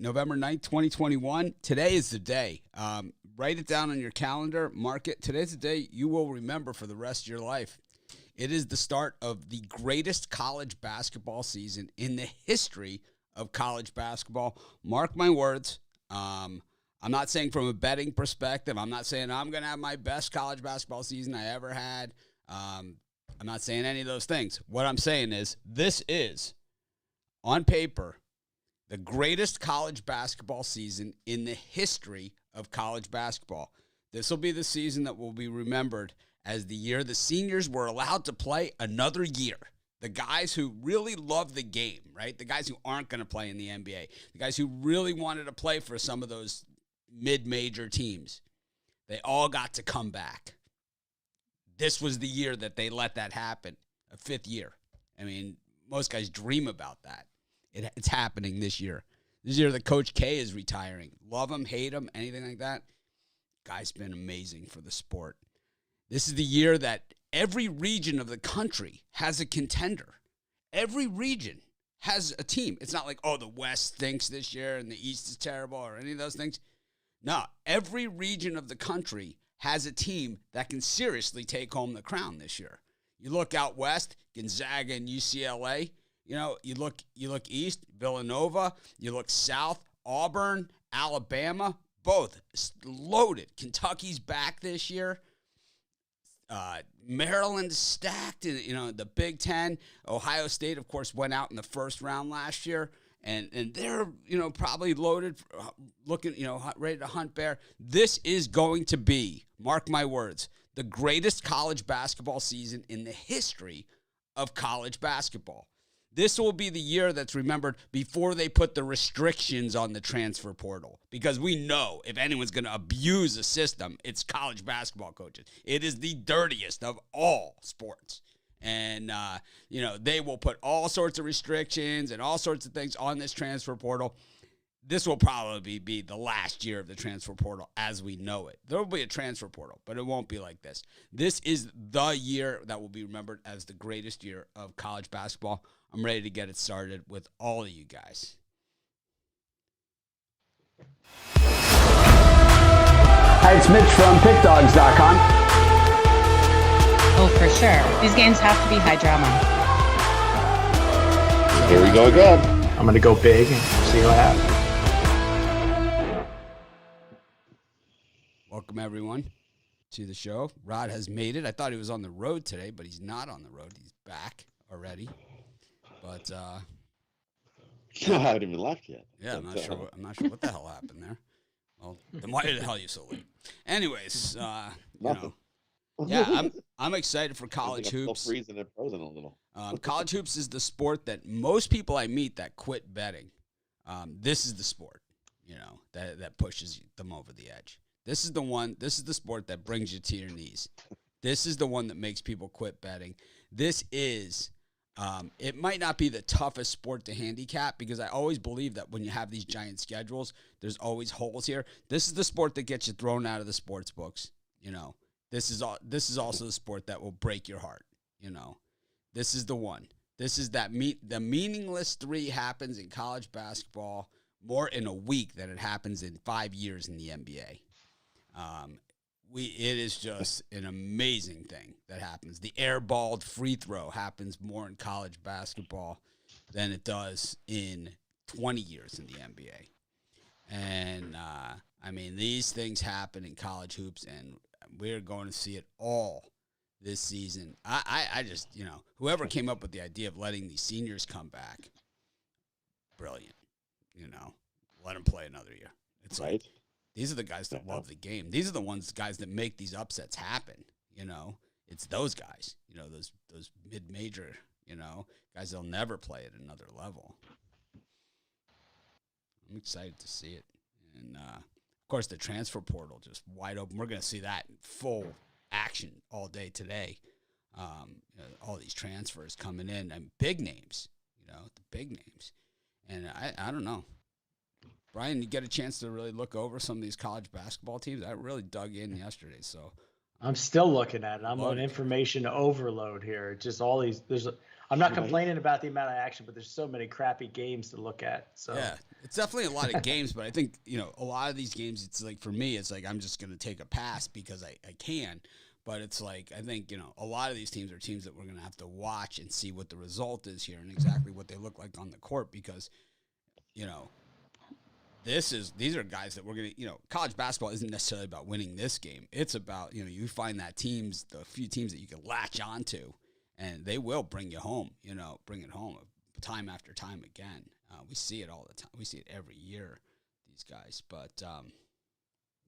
November 9th, 2021. Today is the day. Write it down on your calendar. Mark it. Today's the day you will remember for the rest of your life. It is the start of the greatest college basketball season in the history of college basketball. Mark my words. I'm not saying from a betting perspective. I'm not saying I'm going to have my best college basketball season I ever had. I'm not saying any of those things. What I'm saying is this is, on paper, the greatest college basketball season in the history of college basketball. This will be the season that will be remembered as the year the seniors were allowed to play another year. The guys who really love the game, right? The guys who aren't going to play in the NBA. The guys who really wanted to play for some of those mid-major teams. They all got to come back. This was the year that they let that happen, a fifth year. I mean, most guys dream about that. It's happening this year. This year that Coach K is retiring. Love him, hate him, anything like that. Guy's been amazing for the sport. This is the year that every region of the country has a contender. Every region has a team. It's not like, oh, the West stinks this year and the East is terrible or any of those things. No, every region of the country has a team that can seriously take home the crown this year. You look out west, Gonzaga and UCLA. You know, you look east, Villanova. You look south, Auburn, Alabama, both loaded. Kentucky's back this year. Maryland's stacked. You know, the Big Ten. Ohio State, of course, went out in the first round last year, and they're, you know, probably loaded, looking, you know, ready to hunt bear. This is going to be, mark my words, the greatest college basketball season in the history of college basketball. This will be the year that's remembered before they put the restrictions on the transfer portal. Because we know if anyone's going to abuse a system, it's college basketball coaches. It is the dirtiest of all sports. And, you know, they will put all sorts of restrictions and all sorts of things on this transfer portal. This will probably be the last year of the transfer portal as we know it. There will be a transfer portal, but it won't be like this. This is the year that will be remembered as the greatest year of college basketball. I'm ready to get it started with all of you guys. Hi, it's Mitch from PickDawgz.com. Oh, for sure. These games have to be high drama. Here we go again. I'm going to go big and see what happens. Welcome, everyone, to the show. Rod has made it. I thought he was on the road today, but he's not on the road. He's back already. But I haven't even left yet. Yeah, I'm not sure what the hell happened there. Well, then why the hell are you so late? Anyways, you know, yeah, I'm excited for college hoops. Still freezing and frozen a little. College hoops is the sport that most people I meet that quit betting. This is the sport, you know, that pushes them over the edge. This is the one. This is the sport that brings you to your knees. This is the one that makes people quit betting. This is. It might not be the toughest sport to handicap because I always believe that when you have these giant schedules, there's always holes here. This is the sport that gets you thrown out of the sports books. You know, this is also the sport that will break your heart. You know, this is the one. This is the meaningless three happens in college basketball more in a week than it happens in 5 years in the NBA. It is just an amazing thing that happens. The airballed free throw happens more in college basketball than it does in 20 years in the NBA. And, I mean, these things happen in college hoops, and we're going to see it all this season. I just, you know, whoever came up with the idea of letting these seniors come back, brilliant. You know, let them play another year. It's right. Like, these are the guys that love the game. These are the guys that make these upsets happen, you know. It's those guys, you know, those mid-major, you know, guys that'll never play at another level. I'm excited to see it. And, of course, the transfer portal just wide open. We're going to see that in full action all day today. You know, all these transfers coming in and big names, you know, the big names. And I don't know. Brian, you get a chance to really look over some of these college basketball teams. I really dug in yesterday, so I'm still looking at it. I'm on Loaded. information overload here. Just all these. I'm not complaining about the amount of action, but there's so many crappy games to look at. So Yeah, it's definitely a lot of games, but I think, a lot of these games, it's like, for me, it's like I'm just going to take a pass because I can. But it's like, I think, a lot of these teams are teams that we're going to have to watch and see what the result is here and exactly what they look like on the court because, these are guys that we're going to, college basketball isn't necessarily about winning this game. It's about, you find that the few teams that you can latch onto, and they will bring you home, bring it home time after time again. We see it all the time. We see it every year, these guys. But,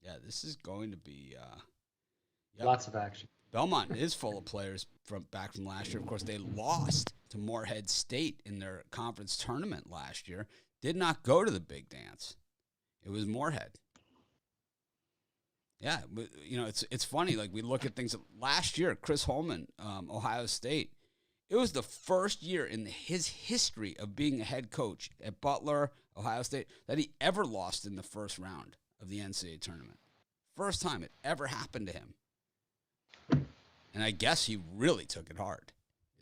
yeah, this is going to be lots of action. Belmont is full of players back from last year. Of course, they lost to Morehead State in their conference tournament last year. Did not go to the big dance. It was Morehead. Yeah, it's funny. Like, we look at things. Last year, Chris Holman, Ohio State, it was the first year in his history of being a head coach at Butler, Ohio State, that he ever lost in the first round of the NCAA tournament. First time it ever happened to him. And I guess he really took it hard,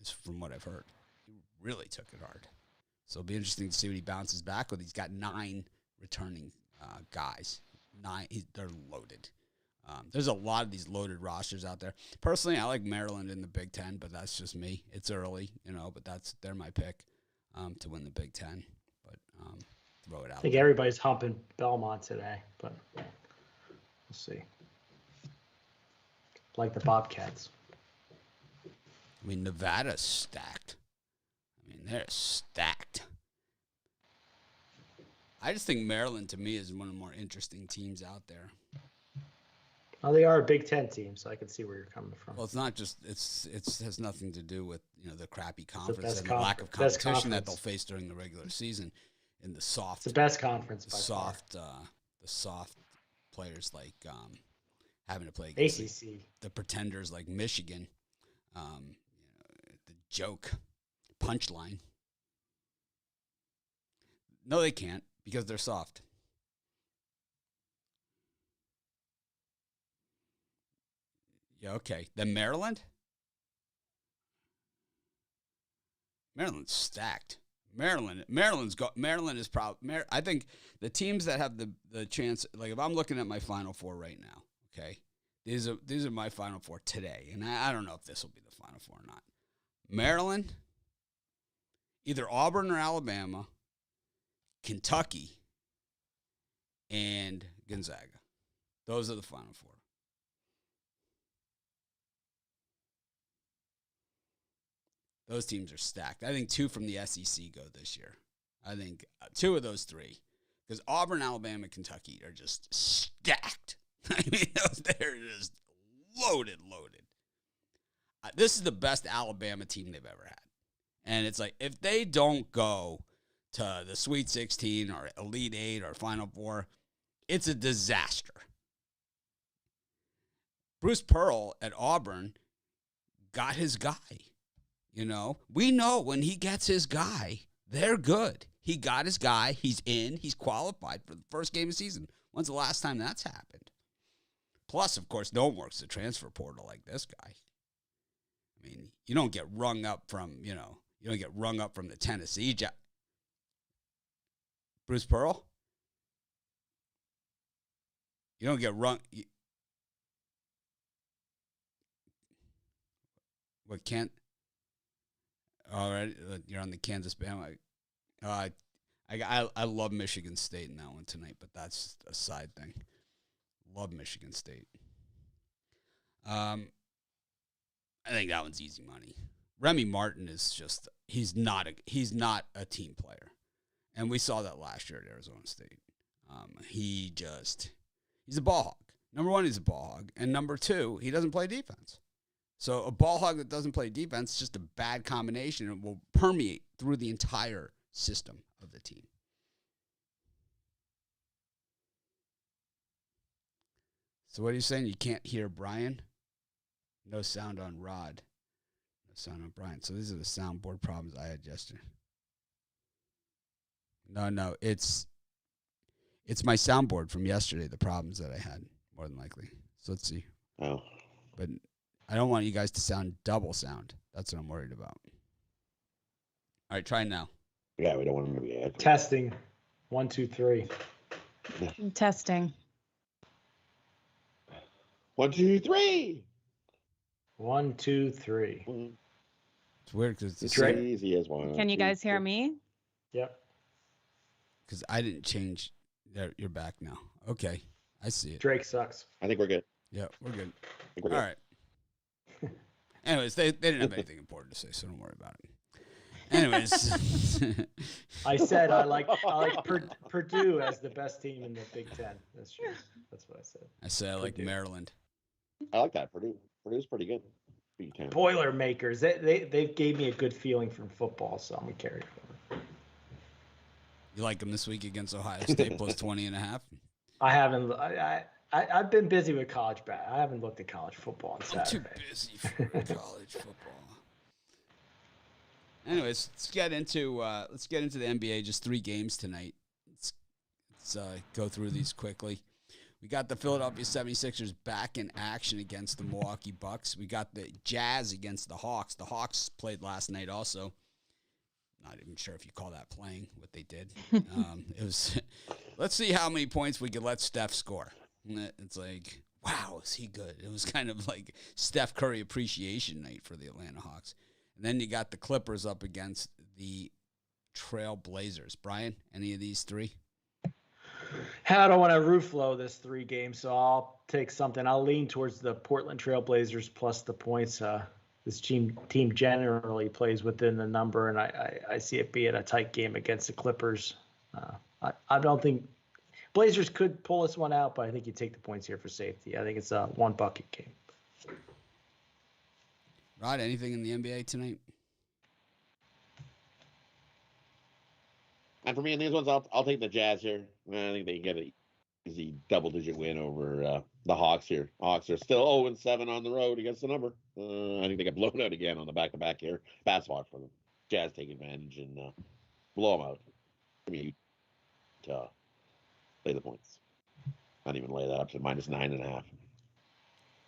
is from what I've heard. He really took it hard. So it'll be interesting to see what he bounces back with. He's got 9 returning guys. 9, they're loaded. There's a lot of these loaded rosters out there. Personally, I like Maryland in the Big Ten, but that's just me. It's early, but they're my pick to win the Big Ten. But throw it out. I think everybody's humping Belmont today, but we'll see. Like the Bobcats. I mean, Nevada's stacked. I mean, they're stacked. I just think Maryland, to me, is one of the more interesting teams out there. Well, they are a Big Ten team, so I can see where you're coming from. Well, it's not just it has nothing to do with the crappy conference and the lack of competition that they'll face during the regular season in the soft. It's the best conference by far. The soft players like having to play against ACC, the pretenders like Michigan, the joke punchline. No, they can't because they're soft. Yeah, okay. Then Maryland's stacked. Maryland is probably. I think the teams that have the chance. Like, if I'm looking at my Final Four right now, okay, these are my Final Four today, and I don't know if this will be the Final Four or not. Maryland, either Auburn or Alabama, Kentucky, and Gonzaga. Those are the Final Four. Those teams are stacked. I think 2 from the SEC go this year. I think 2 of those 3. Because Auburn, Alabama, Kentucky are just stacked. I mean, they're just loaded. This is the best Alabama team they've ever had. And it's like, if they don't go to the Sweet 16 or Elite 8 or Final Four, it's a disaster. Bruce Pearl at Auburn got his guy. We know when he gets his guy, they're good. He got his guy. He's in. He's qualified for the first game of the season. When's the last time that's happened? Plus, of course, no one works the transfer portal like this guy. I mean, you don't get rung up from, the Tennessee job. Bruce Pearl? You don't get rung. What can't? All right, you're on the Kansas bandwagon. I love Michigan State in that one tonight, but that's a side thing. Love Michigan State. I think that one's easy money. Remy Martin is just he's not a team player, and we saw that last year at Arizona State. He's a ball hog. Number 1, he's a ball hog, and number 2, he doesn't play defense. So a ball hog that doesn't play defense is just a bad combination and will permeate through the entire system of the team. So what are you saying? You can't hear Brian? No sound on Rod. No sound on Brian. So these are the soundboard problems I had yesterday. No, it's my soundboard from yesterday, the problems that I had, more than likely. So let's see. Oh. but I don't want you guys to sound double sound. That's what I'm worried about. All right, try now. Yeah, we don't want him to be echoing. Testing. 1, 2, 3. Testing. 1, 2, 3. 1, 2, 3. It's weird because it's Drake. Easy as one. Can you guys hear me? Yep. because I didn't change. You're back now. Okay, I see it. Drake sucks. I think we're good. Yeah, we're good. I think we're All good. right. Anyways, they didn't have anything important to say, so don't worry about it. Anyways, I said I like Purdue as the best team in the Big Ten. That's true. That's what I said. I say I like Purdue. Maryland. I like that. Purdue's pretty good. Big Ten. Boilermakers. They gave me a good feeling from football, so I'm gonna carry it over. You like them this week against Ohio State plus 20.5? I haven't. I've been busy with college I haven't looked at college football on I'm Saturday. too busy for college football. Anyways, let's get into the NBA. Just 3 games tonight. Let's go through these quickly. We got the Philadelphia 76ers back in action against the Milwaukee Bucks. We got the Jazz against the Hawks. The Hawks played last night also. Not even sure if you call that playing, what they did. It was. Let's see how many points we could let Steph score. It's like, wow, is he good? It was kind of like Steph Curry appreciation night for the Atlanta Hawks. And then you got the Clippers up against the Trail Blazers. Brian, any of these 3? I don't want to roof low this 3 games, so I'll take something. I'll lean towards the Portland Trail Blazers plus the points. This team generally plays within the number, and I see it being a tight game against the Clippers. I don't think Blazers could pull this one out, but I think you take the points here for safety. I think it's a 1 bucket game. Rod, anything in the NBA tonight? And for me in these ones, I'll take the Jazz here. I think they get an easy double-digit win over the Hawks here. Hawks are still 0-7 on the road against the number. I think they get blown out again on the back-to-back here. Bad spot for them. Jazz take advantage and blow them out. Give me to lay the points. Not even lay that up to -9.5.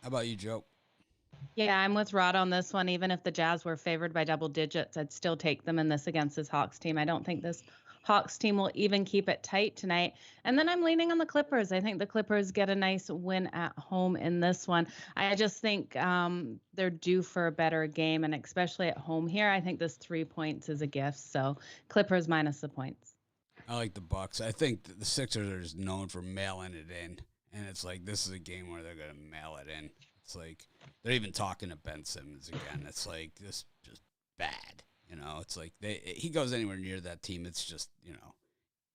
How about you, Joe? Yeah, I'm with Rod on this one. Even if the Jazz were favored by double digits, I'd still take them in this against this Hawks team. I don't think this Hawks team will even keep it tight tonight. And then I'm leaning on the Clippers. I think the Clippers get a nice win at home in this one. I just think they're due for a better game, and especially at home here, I think this 3 points is a gift. So Clippers minus the points. I like the Bucks. I think the Sixers are just known for mailing it in, and it's like this is a game where they're gonna mail it in. It's like they're even talking to Ben Simmons again. It's like this just bad, you know. It's like he goes anywhere near that team, it's just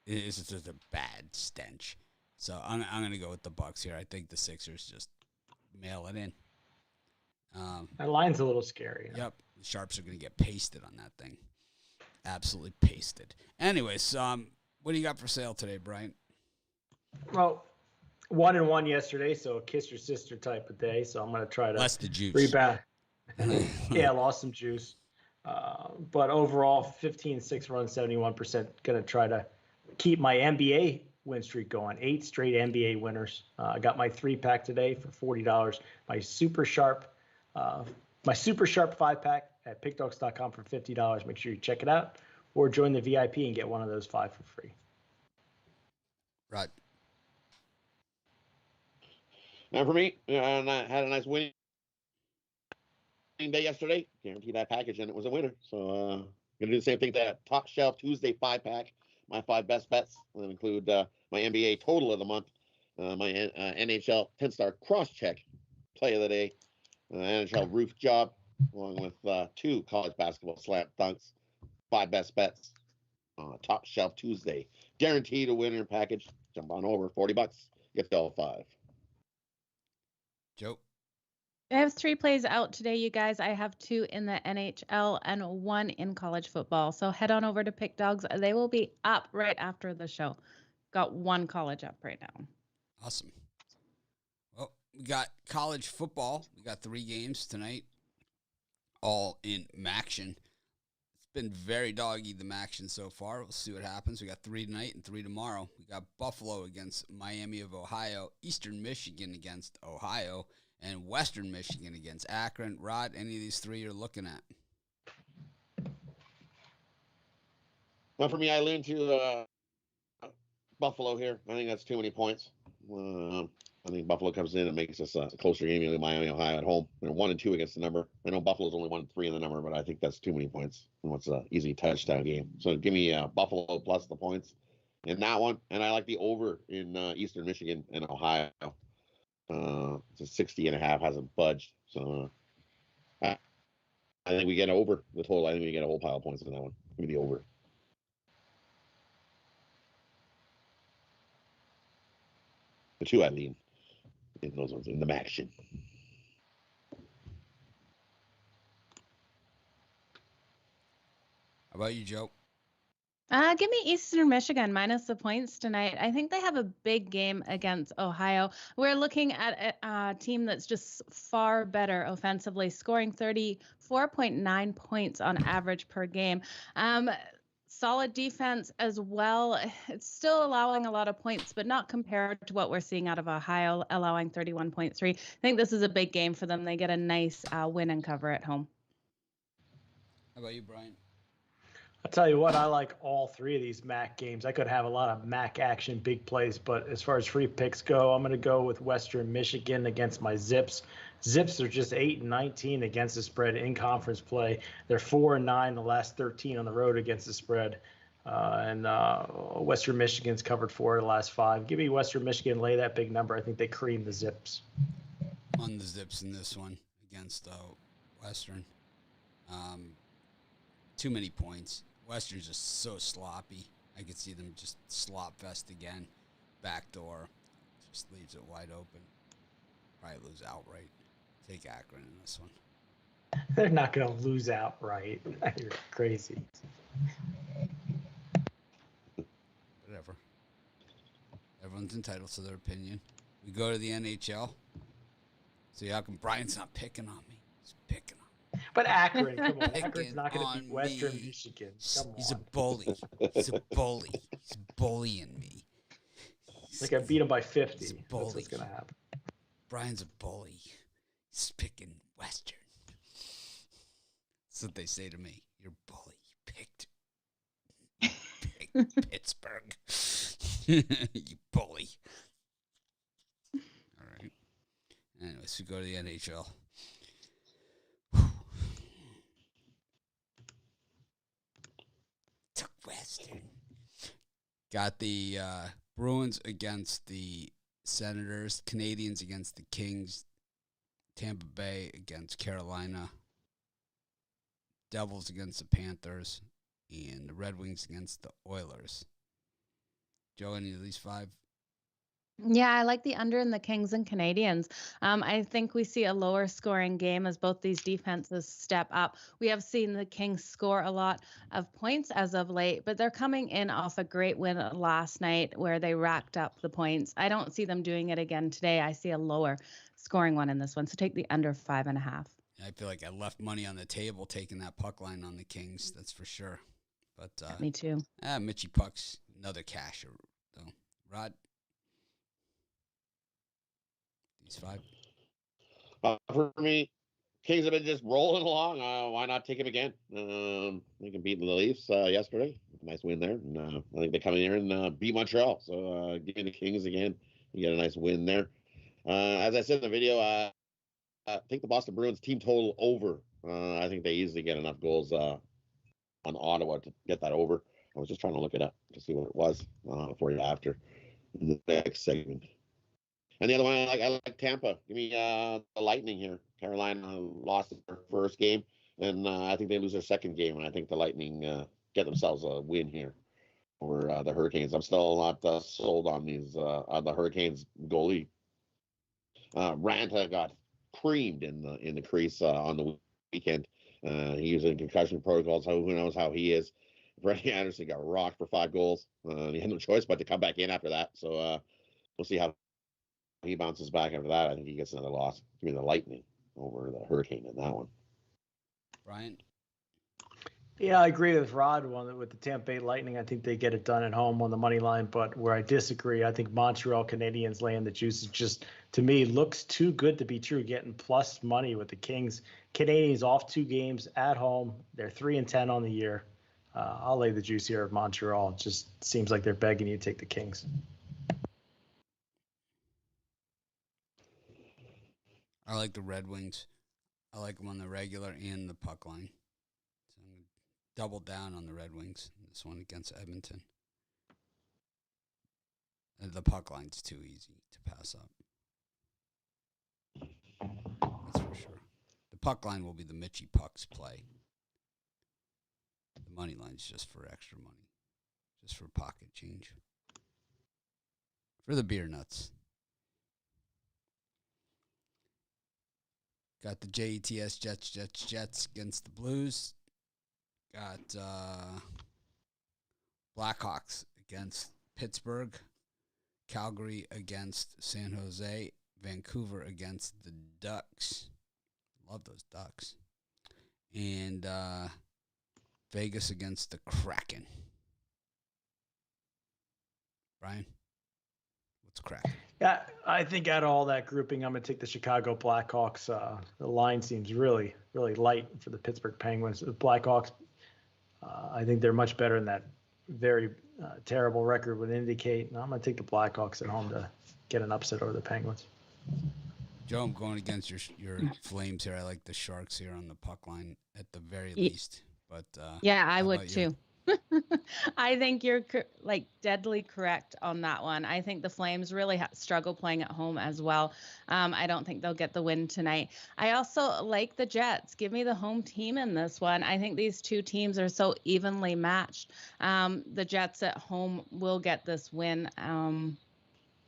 it's just a bad stench. So I'm gonna go with the Bucks here. I think the Sixers just mail it in. That line's a little scary. Yep, the Sharps are gonna get pasted on that thing. Absolutely pasted. Anyways, what do you got for sale today, Brian? Well, 1-1 yesterday, so a kiss your sister type of day. So I'm going to try to Less the juice. rebound. Yeah, lost some juice. But overall, 15-6 runs, 71%. Going to try to keep my NBA win streak going. 8 straight NBA winners. I got my 3-pack today for $40. My super sharp 5-pack at PickDawgz.com for $50. Make sure you check it out, or join the VIP and get one of those 5 for free. Right. Now for me, I had a nice winning day yesterday. Guaranteed that package, and it was a winner. So gonna do the same thing to that Top Shelf Tuesday 5-pack. My 5 best bets will include my NBA total of the month, my NHL 10-star cross-check play of the day, NHL roof job, along with 2 college basketball slam dunks. 5 best bets. Top Shelf Tuesday. Guaranteed a winner package. Jump on over, $40. Get all 5. Joe? I have 3 plays out today, you guys. I have 2 in the NHL and 1 in college football. So head on over to PickDawgz. They will be up right after the show. Got 1 college up right now. Awesome. Well, we got college football. We got 3 games tonight, all in Maction. It's been very doggy, the Maction so far. We'll see what happens. We got 3 tonight and 3 tomorrow. We got Buffalo against Miami of Ohio, Eastern Michigan against Ohio, and Western Michigan against Akron. Rod, any of these three you're looking at? Well, for me, I lean to Buffalo here. I think that's too many points. I think Buffalo comes in and makes us a closer game than Miami, Ohio at home. They're 1-2 against the number. I know Buffalo's only 1-3 in the number, but I think that's too many points. And what's an easy touchdown game? So give me Buffalo plus the points in that one. And I like the over in Eastern Michigan and Ohio. It's a 60.5, hasn't budged. So I think we get over the total. I think we get a whole pile of points in that one. Give me the over. The two I lean in those ones in the action. How about you, Joe? Give me Eastern Michigan minus the points tonight. I think they have a big game against Ohio. We're looking at a team that's just far better offensively, scoring 34.9 points on average per game. Solid defense as well. It's still allowing a lot of points, but not compared to what we're seeing out of Ohio, allowing 31.3. I think this is a big game for them. They get a nice win and cover at home. How about you, Brian? I'll tell you what, I like all three of these MAC games. I could have a lot of MAC action, big plays, but as far as free picks go, I'm going to go with Western Michigan against my Zips. Zips are just 8-19 against the spread in conference play. They're 4-9 the last 13 on the road against the spread. And Western Michigan's covered 4 of the last 5. Give me Western Michigan, lay that big number. I think they cream the Zips. On the Zips in this one against Western. Too many points. Western's just so sloppy. I could see them just slop fest again. Backdoor. Just leaves it wide open. Probably lose outright. Take Akron in this one. They're not going to lose outright. You're crazy. Whatever. Everyone's entitled to their opinion. We go to the NHL. See how come Brian's not picking on me? He's picking on me. But Akron, come on. Akron's not going to beat on Western me. Michigan. Come He's a on. bully. He's a bully. He's bullying me. Like I beat him by 50. He's a That's bully. what's going to happen. Brian's a bully. He's picking Western. That's what they say to me. You're a bully. You picked Pittsburgh. You bully. All right. Anyways, we go to the NHL. Took Western. Got the Bruins against the Senators, Canadians against the Kings, Tampa Bay against Carolina, Devils against the Panthers, and the Red Wings against the Oilers. Joe, any of these 5? Yeah, I like the under in the Kings and Canadians. I think we see a lower scoring game as both these defenses step up. We have seen the Kings score a lot of points as of late, but they're coming in off a great win last night where they racked up the points. I don't see them doing it again today. I see a lower scoring one in this one. So take the under 5.5. I feel like I left money on the table taking that puck line on the Kings. That's for sure. But Me too. Mitchie Puck's another casher, though. Rod? These 5? For me, Kings have been just rolling along. Why not take him again? They can beat the Leafs yesterday. Nice win there. And, I think they come in here and beat Montreal. So give me the Kings again. You get a nice win there. As I said in the video, I think the Boston Bruins team total over. I think they easily get enough goals on Ottawa to get that over. I was just trying to look it up to see what it was for you after the next segment. And the other one, I like Tampa. Give me the Lightning here. Carolina lost their first game, and I think they lose their second game. And I think the Lightning get themselves a win here over the Hurricanes. I'm still not sold on these the Hurricanes goalie. Ranta got creamed in the crease on the weekend. He was in concussion protocols. Who knows how he is? Freddie Anderson got rocked for 5 goals. He had no choice but to come back in after that. So we'll see how he bounces back after that. I think he gets another loss. Give me the Lightning over the Hurricane in that one. Brian? Yeah, I agree with Rod with the Tampa Bay Lightning. I think they get it done at home on the money line, but where I disagree, I think Montreal Canadiens laying the juice is just, to me, looks too good to be true. Getting plus money with the Kings. Canadiens off 2 games at home. They're 3-10 on the year. I'll lay the juice here of Montreal. It just seems like they're begging you to take the Kings. I like the Red Wings. I like them on the regular and the puck line. So I'm going to double down on the Red Wings. This one against Edmonton. The puck line's too easy to pass up. That's for sure. The puck line will be the Mitchie Pucks play. The money line's just for extra money. Just for pocket change. For the beer nuts. Got the JETS Jets against the Blues. Got Blackhawks against Pittsburgh. Calgary against San Jose. Vancouver against the Ducks. Love those Ducks. And Vegas against the Kraken. Brian, what's Kraken? Yeah, I think out of all that grouping, I'm going to take the Chicago Blackhawks. The line seems really, really light for the Pittsburgh Penguins. The Blackhawks, I think they're much better than that very terrible record would indicate. And I'm going to take the Blackhawks at home to get an upset over the Penguins. Joe, I'm going against your Flames here. I like the Sharks here on the puck line at the very least. But yeah, I would too. I think you're deadly correct on that one. I think the Flames really struggle playing at home as well. I don't think they'll get the win tonight. I also like the Jets. Give me the home team in this one. I think these two teams are so evenly matched. The Jets at home will get this win.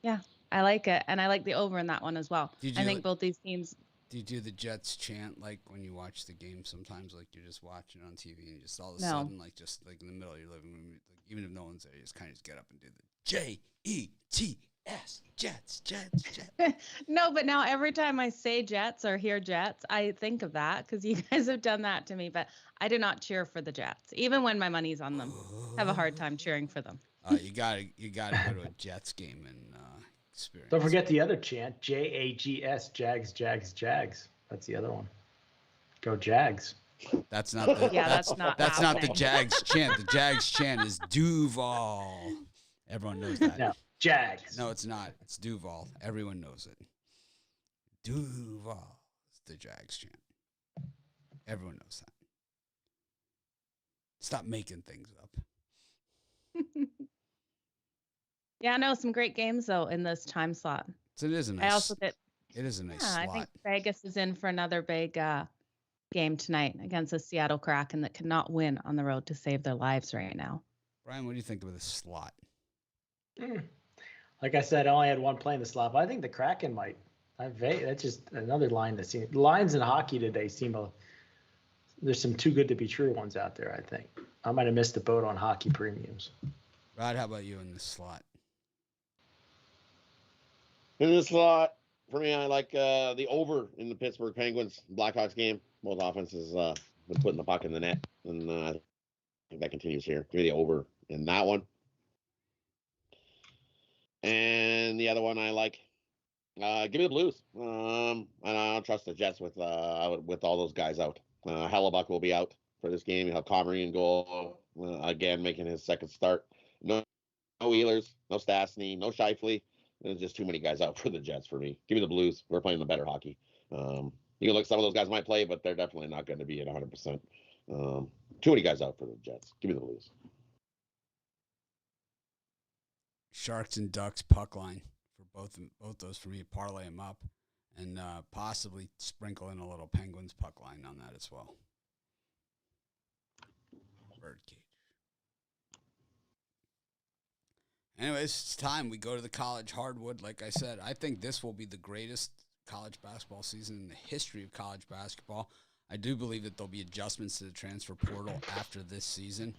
Yeah, I like it. And I like the over in that one as well. I think both these teams. Do you do the Jets chant like when you watch the game? Sometimes like you're just watching on TV and just all of a sudden just like in the middle of your living room, like, even if no one's there, you just kind of get up and do the JETS Jets. No, but now every time I say Jets or hear Jets, I think of that because you guys have done that to me. But I do not cheer for the Jets, even when my money's on them. I have a hard time cheering for them. You gotta go to a Jets game and experience. Don't forget the other chant, JAGS, Jags. That's the other one. Go Jags. That's not the that's not the Jags chant. The Jags chant is Duval. Everyone knows that. No, Jags. No, it's not. It's Duval. Everyone knows it. Duval is the Jags chant. Everyone knows that. Stop making things up. Yeah, I know some great games though in this time slot. So it is a nice. It is a nice slot. I think Vegas is in for another big game tonight against the Seattle Kraken that cannot win on the road to save their lives right now. Brian, what do you think of this slot? Like I said, I only had one play in the slot, but I think the Kraken might. That's just another line that seems. Lines in hockey today seem there's some too good to be true ones out there. I think I might have missed the boat on hockey premiums. Rod, how about you in this slot? In this slot, for me, I like the over in the Pittsburgh Penguins Blackhawks game. Both offenses been putting the puck in the net, and I think that continues here. Give me the over in that one. And the other one I like, give me the Blues. And I don't trust the Jets with all those guys out. Hellebuck will be out for this game. You have Comrie in goal again, making his second start. No Wheelers, no Stastny, no Scheifele. There's just too many guys out for the Jets for me. Give me the Blues. We're playing the better hockey. You can look, some of those guys might play, but they're definitely not going to be at 100%. Too many guys out for the Jets. Give me the Blues. Sharks and Ducks puck line for both those for me. Parlay them up and possibly sprinkle in a little Penguins puck line on that as well. Birdcage. Anyways, it's time we go to the college hardwood. Like I said, I think this will be the greatest college basketball season in the history of college basketball. I do believe that there'll be adjustments to the transfer portal after this season.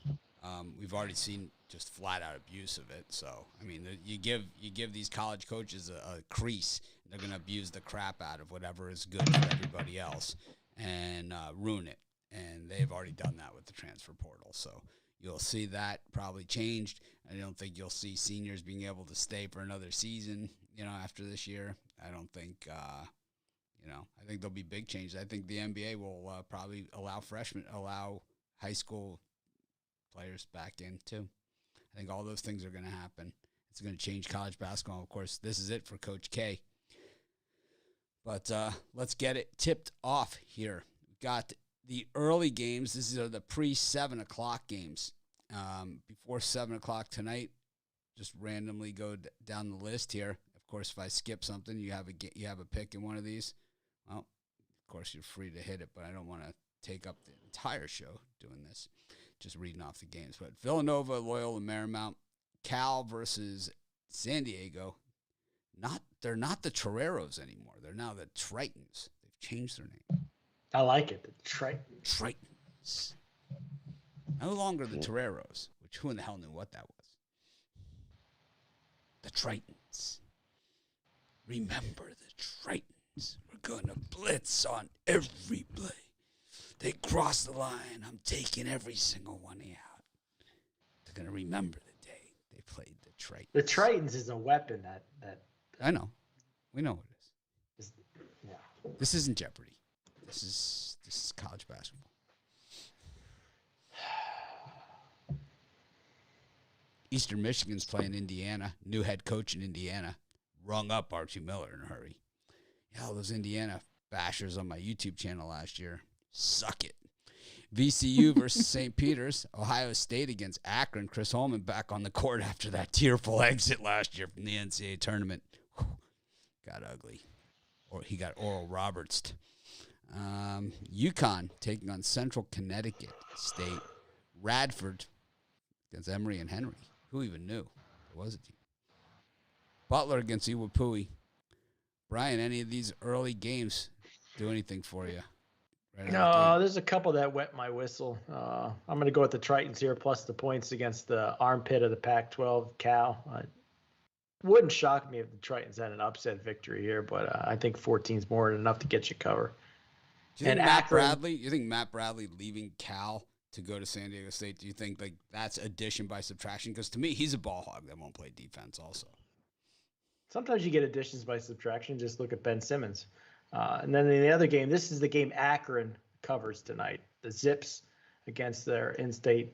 We've already seen just flat out abuse of it. So, I mean, you give these college coaches a crease, they're going to abuse the crap out of whatever is good for everybody else and ruin it. and they've already done that with the transfer portal. So you'll see that probably changed. I don't think you'll see seniors being able to stay for another season, after this year. I don't think, I think there'll be big changes. I think the NBA will probably allow high school players back in too. I think all those things are going to happen. It's going to change college basketball. Of course, this is it for Coach K. But let's get it tipped off here. We've got the early games. These are the pre-7 o'clock games. Before 7 o'clock tonight, just randomly go down the list here. Of course, if I skip something, you have a pick in one of these. Well, of course, you're free to hit it, but I don't want to take up the entire show doing this, just reading off the games. But Villanova, Loyola Marymount, Cal versus San Diego. They're not the Toreros anymore. They're now the Tritons. They've changed their name. I like it. The Tritons. No longer the Toreros, which who in the hell knew what that was? The Tritons. Remember the Tritons. We're going to blitz on every play. They cross the line. I'm taking every single one out. They're going to remember the day they played the Tritons. The Tritons is a weapon that I know. We know what it is. Yeah. This isn't Jeopardy. This is college basketball. Eastern Michigan's playing Indiana. New head coach in Indiana. Rung up Archie Miller in a hurry. Yeah, all those Indiana bashers on my YouTube channel last year. Suck it. VCU versus St. Peter's. Ohio State against Akron. Chris Holman back on the court after that tearful exit last year from the NCAA tournament. Whew, got ugly. Or he got Oral Roberts. UConn taking on Central Connecticut State. Radford against Emory and Henry. Who even knew there was a team? Butler against Iwapui. Brian, any of these early games do anything for you? Right no, there's a couple that wet my whistle. I'm going to go with the Tritons here, plus the points against the armpit of the Pac-12, Cal. Wouldn't shock me if the Tritons had an upset victory here, but I think 14 is more than enough to get you covered. Do you think Matt Bradley leaving Cal to go to San Diego State, do you think like that's addition by subtraction? Because to me, he's a ball hog that won't play defense also. Sometimes you get additions by subtraction. Just look at Ben Simmons. And then in the other game, this is the game Akron covers tonight. The Zips against their in-state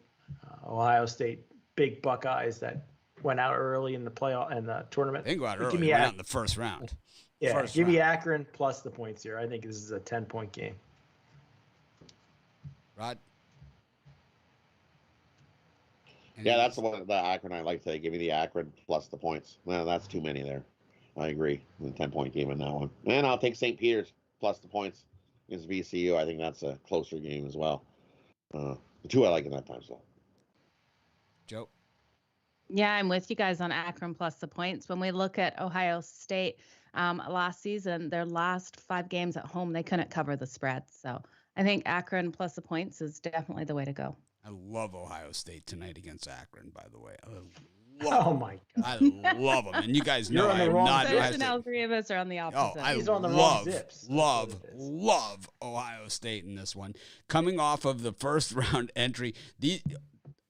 Ohio State big Buckeyes that went out early in the playoff and the tournament. They didn't go out early. They went out in the first round. Yeah, give me Akron plus the points here. I think this is a 10-point game. Rod? Yeah, that's the one, the Akron I like to give me the Akron plus the points. Well, that's too many there. I agree. The 10-point game in that one. And I'll take St. Peter's plus the points against VCU. I think that's a closer game as well. The two I like in that time slot. Joe? Yeah, I'm with you guys on Akron plus the points. When we look at Ohio State last season, their last 5 games at home, they couldn't cover the spread. So I think Akron plus the points is definitely the way to go. I love Ohio State tonight against Akron, by the way. Oh, my God. I love them. And you guys know I'm not. All 3 of us are on the opposite. He's on the wrong Zips. Love Ohio State in this one. Coming off of the first round entry,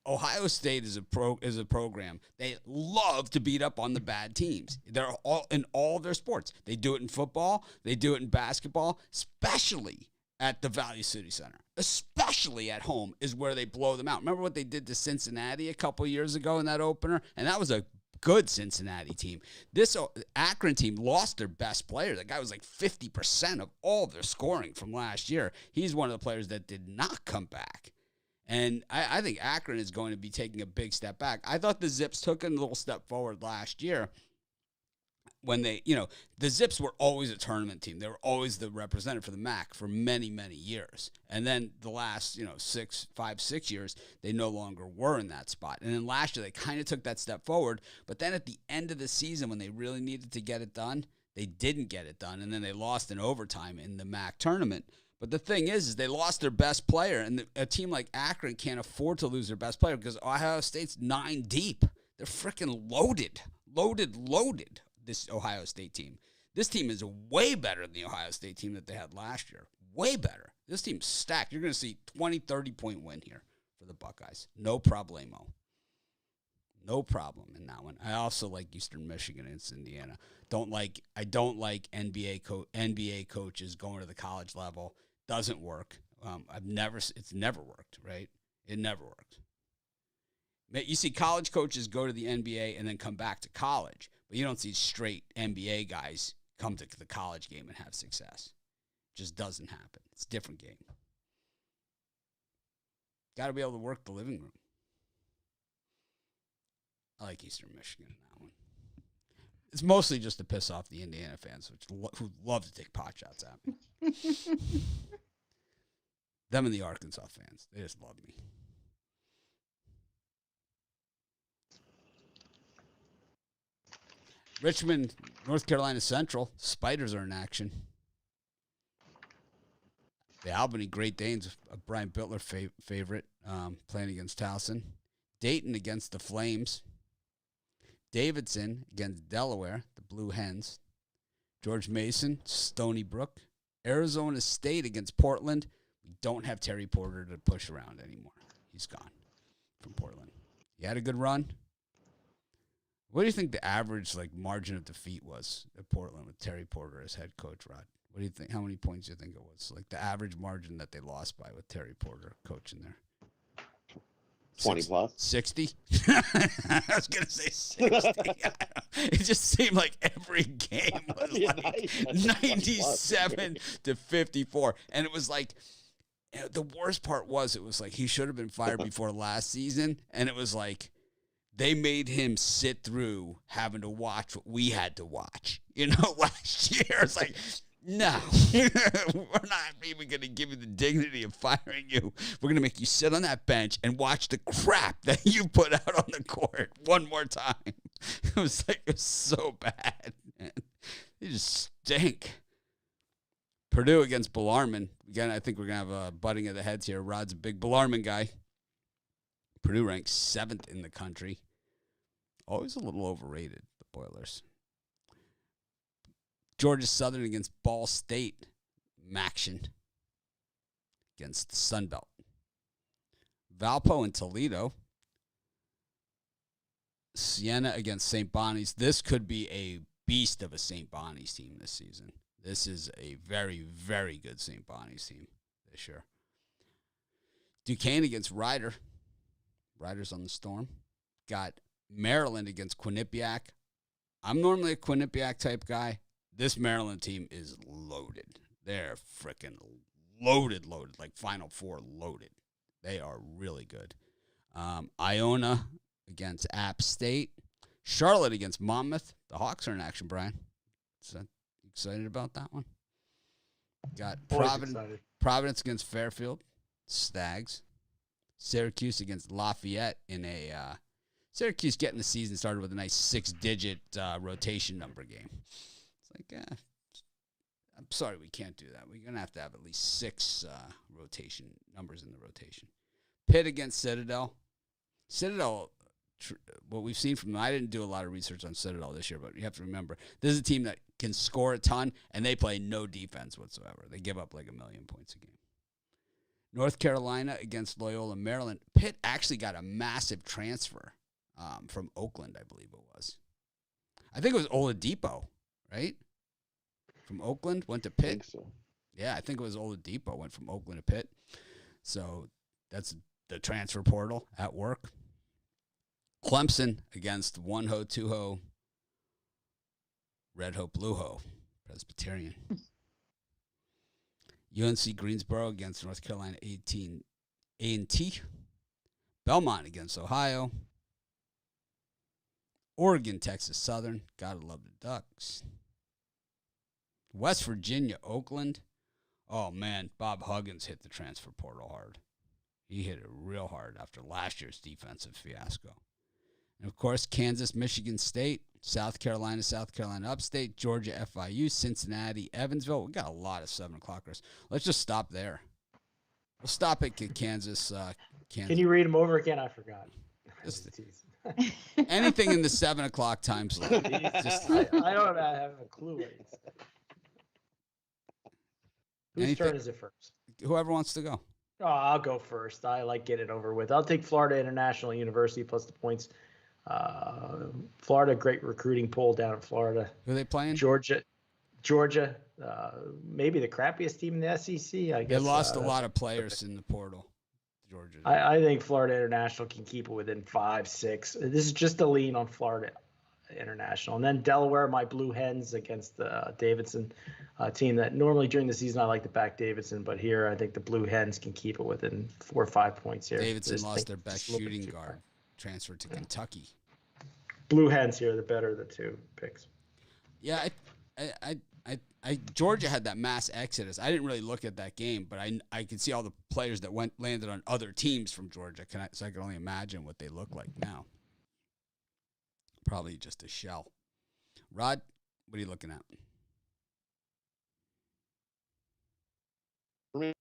Ohio State is a program. They love to beat up on the bad teams. They're all in all their sports. They do it in football. They do it in basketball, especially at the Value City Center. Especially at home is where they blow them out. Remember what they did to Cincinnati a couple years ago in that opener? And that was a good Cincinnati team. This Akron team lost their best player. That guy was like 50% of all their scoring from last year. He's one of the players that did not come back. And I think Akron is going to be taking a big step back. I thought the Zips took a little step forward last year when they, the Zips were always a tournament team. They were always the representative for the MAC for many, many years. And then the last, 6 years, they no longer were in that spot. And then last year, they kind of took that step forward. But then at the end of the season, when they really needed to get it done, they didn't get it done. And then they lost in overtime in the MAC tournament. But the thing is they lost their best player, and a team like Akron can't afford to lose their best player because Ohio State's 9 deep. They're freaking loaded, this Ohio State team. This team is way better than the Ohio State team that they had last year. way better. This team's stacked. You're going to see 20, 30-point win here for the Buckeyes. No problemo. No problem in that one. I also like Eastern Michigan against Indiana. I don't like NBA coaches going to the college level. Doesn't work. It's never worked, right? It never worked. You see college coaches go to the NBA and then come back to college, but you don't see straight NBA guys come to the college game and have success. It just doesn't happen. It's a different game. Got to be able to work the living room. I like Eastern Michigan in that one. It's mostly just to piss off the Indiana fans, who love to take pot shots at me. Them and the Arkansas fans. They just love me. Richmond, North Carolina Central. Spiders are in action. The Albany Great Danes, a Brian Bittler favorite, playing against Towson. Dayton against the Flames. Davidson against Delaware, the Blue Hens. George Mason, Stony Brook. Arizona State against Portland. We don't have Terry Porter to push around anymore. He's gone from Portland. He had a good run. What do you think the average margin of defeat was at Portland with Terry Porter as head coach, Rod? What do you think? How many points do you think it was? The average margin that they lost by with Terry Porter coaching there? 20 plus. 60? I was going to say 60. It just seemed like every game was 97 to 54. And it was the worst part was, it was he should have been fired before last season. And it was they made him sit through having to watch what we had to watch. Last year. It's no, we're not even going to give you the dignity of firing you. We're going to make you sit on that bench and watch the crap that you put out on the court one more time. It was so bad, man. They just stink. Purdue against Bellarmine. Again, I think we're going to have a butting of the heads here. Rod's a big Bellarmine guy. Purdue ranks 7th in the country. Always a little overrated, the Boilers. Georgia Southern against Ball State. Maction against the Sun Belt. Valpo and Toledo. Siena against St. Bonnie's. This could be a beast of a St. Bonnie's team this season. This is a very, very good St. Bonnie's team this year. Duquesne against Rider. Riders on the Storm. Got Maryland against Quinnipiac. I'm normally a Quinnipiac type guy. This Maryland team is loaded. They're freaking loaded. Final Four loaded. They are really good. Iona against App State. Charlotte against Monmouth. The Hawks are in action, Brian. Excited about that one? Got Providence against Fairfield. Stags. Syracuse against Lafayette in a Syracuse getting the season started with a nice 6-digit rotation number game. It's I'm sorry we can't do that. We're going to have at least 6 rotation numbers in the rotation. Pitt against Citadel. Citadel, what we've seen from them, I didn't do a lot of research on Citadel this year, but you have to remember, this is a team that can score a ton, and they play no defense whatsoever. They give up 1 million points a game. North Carolina against Loyola Maryland. Pitt actually got a massive transfer from Oakland, I believe it was. I think it was Oladipo, right? From Oakland, went to Pitt. I think so. Yeah, I think it was Oladipo, went from Oakland to Pitt. So that's the transfer portal at work. Clemson against 1-ho, 2-ho, Red-ho, Blue-ho, Presbyterian. UNC Greensboro against North Carolina A&T. Belmont against Ohio. Oregon, Texas Southern. Gotta love the Ducks. West Virginia, Oakland. Oh, man, Bob Huggins hit the transfer portal hard. He hit it real hard after last year's defensive fiasco. And, of course, Kansas, Michigan State, South Carolina Upstate, Georgia, FIU, Cincinnati, Evansville. We got a lot of 7 o'clockers. Let's just stop there. We'll stop at Kansas. Kansas. Can you read them over again? I forgot. Anything in the 7 o'clock time slot. I don't have a clue what it is. Whose turn is it first? Whoever wants to go. Oh, I'll go first. I like get it over with. I'll take Florida International University plus the points. Florida, great recruiting pool down in Florida. Who are they playing? Georgia, maybe the crappiest team in the SEC. I guess they lost a lot of players in the portal. Georgia. I think Florida International can keep it within 5-6. This is just a lean on Florida International. And then Delaware, my Blue Hens against the Davidson team that normally during the season I like to back Davidson, but here I think the Blue Hens can keep it within 4 or 5 points here. Davidson lost their best shooting guard, transferred to Kentucky. Blue Hens here, the better of the two picks. Yeah, Georgia had that mass exodus. I didn't really look at that game, but I could see all the players that landed on other teams from Georgia. So I can only imagine what they look like now. Probably just a shell. Rod, what are you looking at? For me,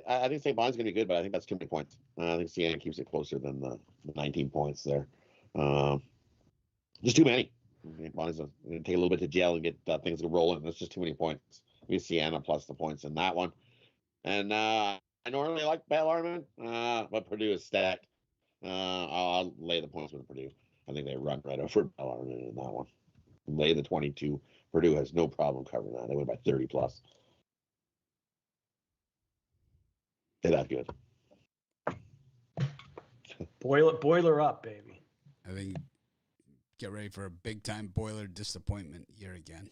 I think St. Bon's going to be good, but I think that's too many points. I think Siena keeps it closer than the 19 points there. Just too many. Bonnie's going to take a little bit to gel and get things to roll in. That's just too many points. We Siena plus the points in that one. And I normally like Bellarmine, but Purdue is stacked. I'll lay the points with Purdue. I think they run right over Bellarmine in that one. Lay the 22. Purdue has no problem covering that. They win by 30 plus. They're that good. Boiler up, baby. I think get ready for a big-time boiler disappointment year again.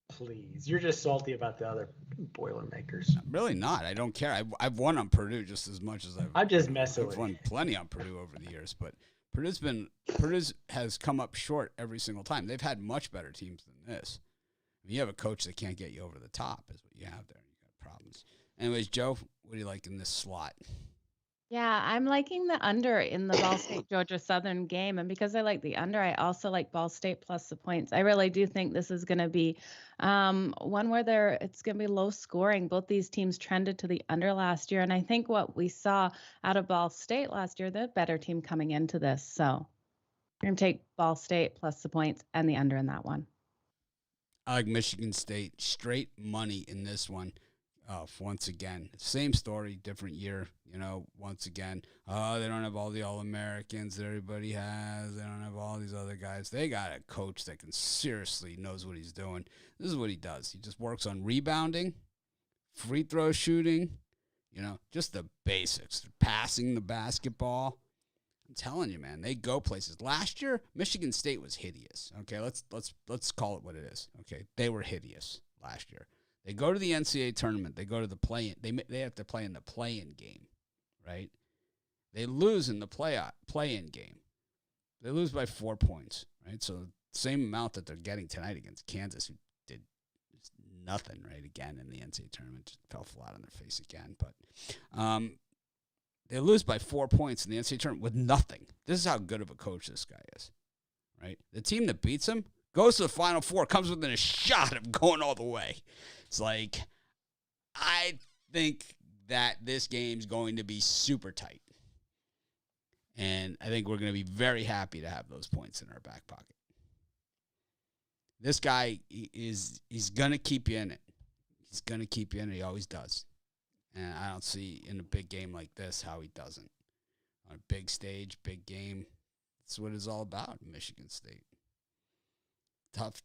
Please. You're just salty about the other Boilermakers. I'm really not. I don't care. I've won on Purdue just as much as I'm just messing with I've won plenty on Purdue over the years, but Purdue has come up short every single time. They've had much better teams than this. If you have a coach that can't get you over the top, is what you have there. You got problems. Anyways, Joe, what do you like in this slot? Yeah, I'm liking the under in the Ball State Georgia Southern game. And because I like the under, I also like Ball State plus the points. I really do think this is going to be one where it's going to be low scoring. Both these teams trended to the under last year. And I think what we saw out of Ball State last year, the better team coming into this. So I'm going to take Ball State plus the points and the under in that one. I like Michigan State. Straight money in this one. Once again, same story, different year, once again. They don't have all the All-Americans that everybody has. They don't have all these other guys. They got a coach that can seriously knows what he's doing. This is what he does. He just works on rebounding, free throw shooting, just the basics. Passing the basketball. I'm telling you, man, they go places. Last year, Michigan State was hideous. Okay, let's call it what it is. Okay, they were hideous last year. They go to the NCAA tournament. They go to the play-in. They have to play in the play-in game, right? They lose in the play-in game. They lose by 4 points, right? So same amount that they're getting tonight against Kansas, who did nothing, right? Again in the NCAA tournament, just fell flat on their face again. But they lose by 4 points in the NCAA tournament with nothing. This is how good of a coach this guy is, right? The team that beats him goes to the Final Four, comes within a shot of going all the way. It's like, I think that this game's going to be super tight. And I think we're going to be very happy to have those points in our back pocket. This guy he's going to keep you in it. He's going to keep you in it. He always does. And I don't see in a big game like this how he doesn't. On a big stage, big game, that's what it's all about in Michigan State. Tough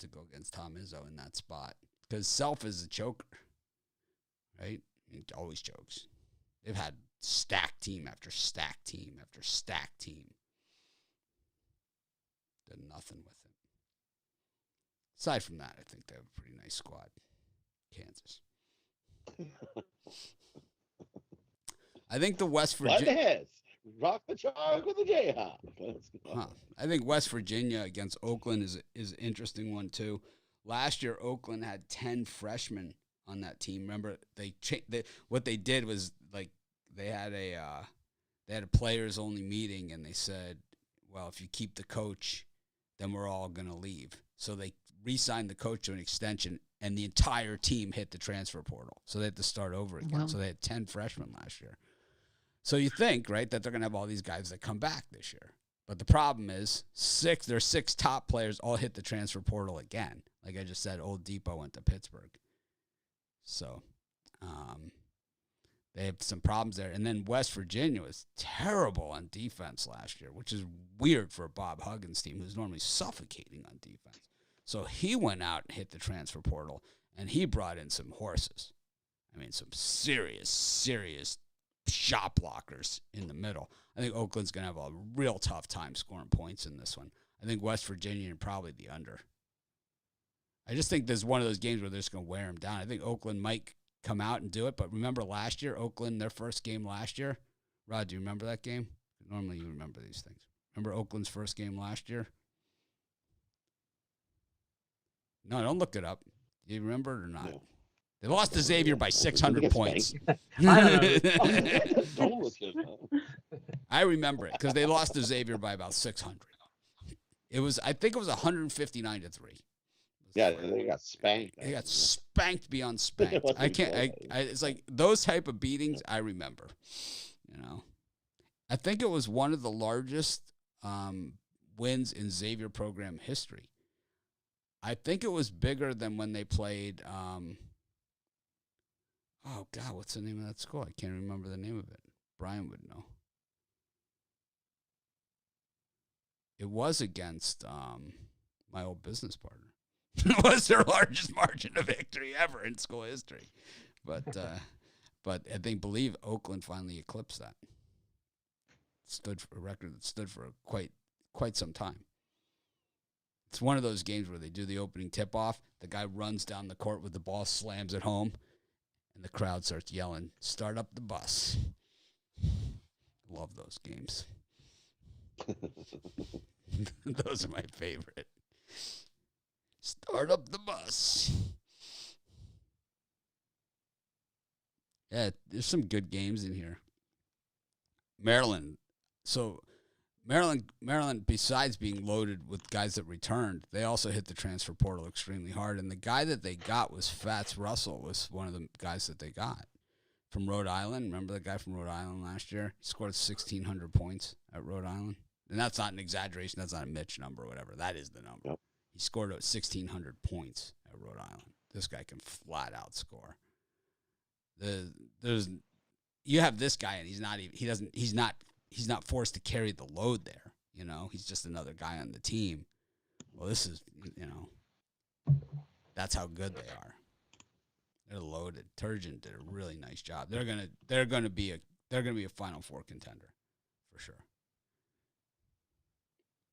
to go against Tom Izzo in that spot. Because Self is a choker, right? He always chokes. They've had stacked team after stacked team after stacked team. Did nothing with it. Aside from that, I think they have a pretty nice squad. Kansas. I think the West Virginia. Rock the chalk with the Jayhawk. I think West Virginia against Oakland is an interesting one too. Last year, Oakland had 10 freshmen on that team. Remember, what they did was like they had a players only meeting, and they said, "Well, if you keep the coach, then we're all gonna leave." So they re-signed the coach to an extension, and the entire team hit the transfer portal. So they had to start over again. Wow. So they had 10 freshmen last year. So you think, right, that they're gonna have all these guys that come back this year. But the problem is their 6 top players all hit the transfer portal again. Like I just said, Old Depot went to Pittsburgh. So they have some problems there. And then West Virginia was terrible on defense last year, which is weird for a Bob Huggins team who's normally suffocating on defense. So he went out and hit the transfer portal, and he brought in some horses. I mean, some serious shot blockers in the middle. I think Oakland's going to have a real tough time scoring points in this one. I think West Virginia and probably the under. I just think there's one of those games where they're just going to wear them down. I think Oakland might come out and do it, but remember last year, Oakland, their first game last year? Rod, do you remember that game? Normally you remember these things. Remember Oakland's first game last year? No, don't look it up. Do you remember it or not? No. They lost to Xavier by 600 points. I don't know. Don't look it up. I remember it because they lost to Xavier by about 600. I think it was 159-3. Yeah, they got spanked. They got spanked beyond spanked. I can't. It's like those type of beatings I remember. You know, I think it was one of the largest wins in Xavier program history. I think it was bigger than when they played. Oh God, what's the name of that school? I can't remember the name of it. Brian would know. It was against my old business partner. It was their largest margin of victory ever in school history, but I believe Oakland finally eclipsed that. Stood for a record that stood for quite some time. It's one of those games where they do the opening tip-off, the guy runs down the court with the ball, slams it home, and the crowd starts yelling, "Start up the bus." Love those games. Those are my favorite. Start up the bus. Yeah, there's some good games in here. Maryland. So Maryland, besides being loaded with guys that returned, they also hit the transfer portal extremely hard. And the guy that they got was Fats Russell, was one of the guys that they got from Rhode Island. Remember the guy from Rhode Island last year? He scored 1,600 points at Rhode Island. And that's not an exaggeration. That's not a Mitch number or whatever. That is the number. Yep. He scored 1,600 points at Rhode Island. This guy can flat out score. You have this guy, and he's not forced to carry the load there. You know, he's just another guy on the team. Well, this is, that's how good they are. They're loaded. Turgeon did a really nice job. They're gonna be a Final Four contender for sure.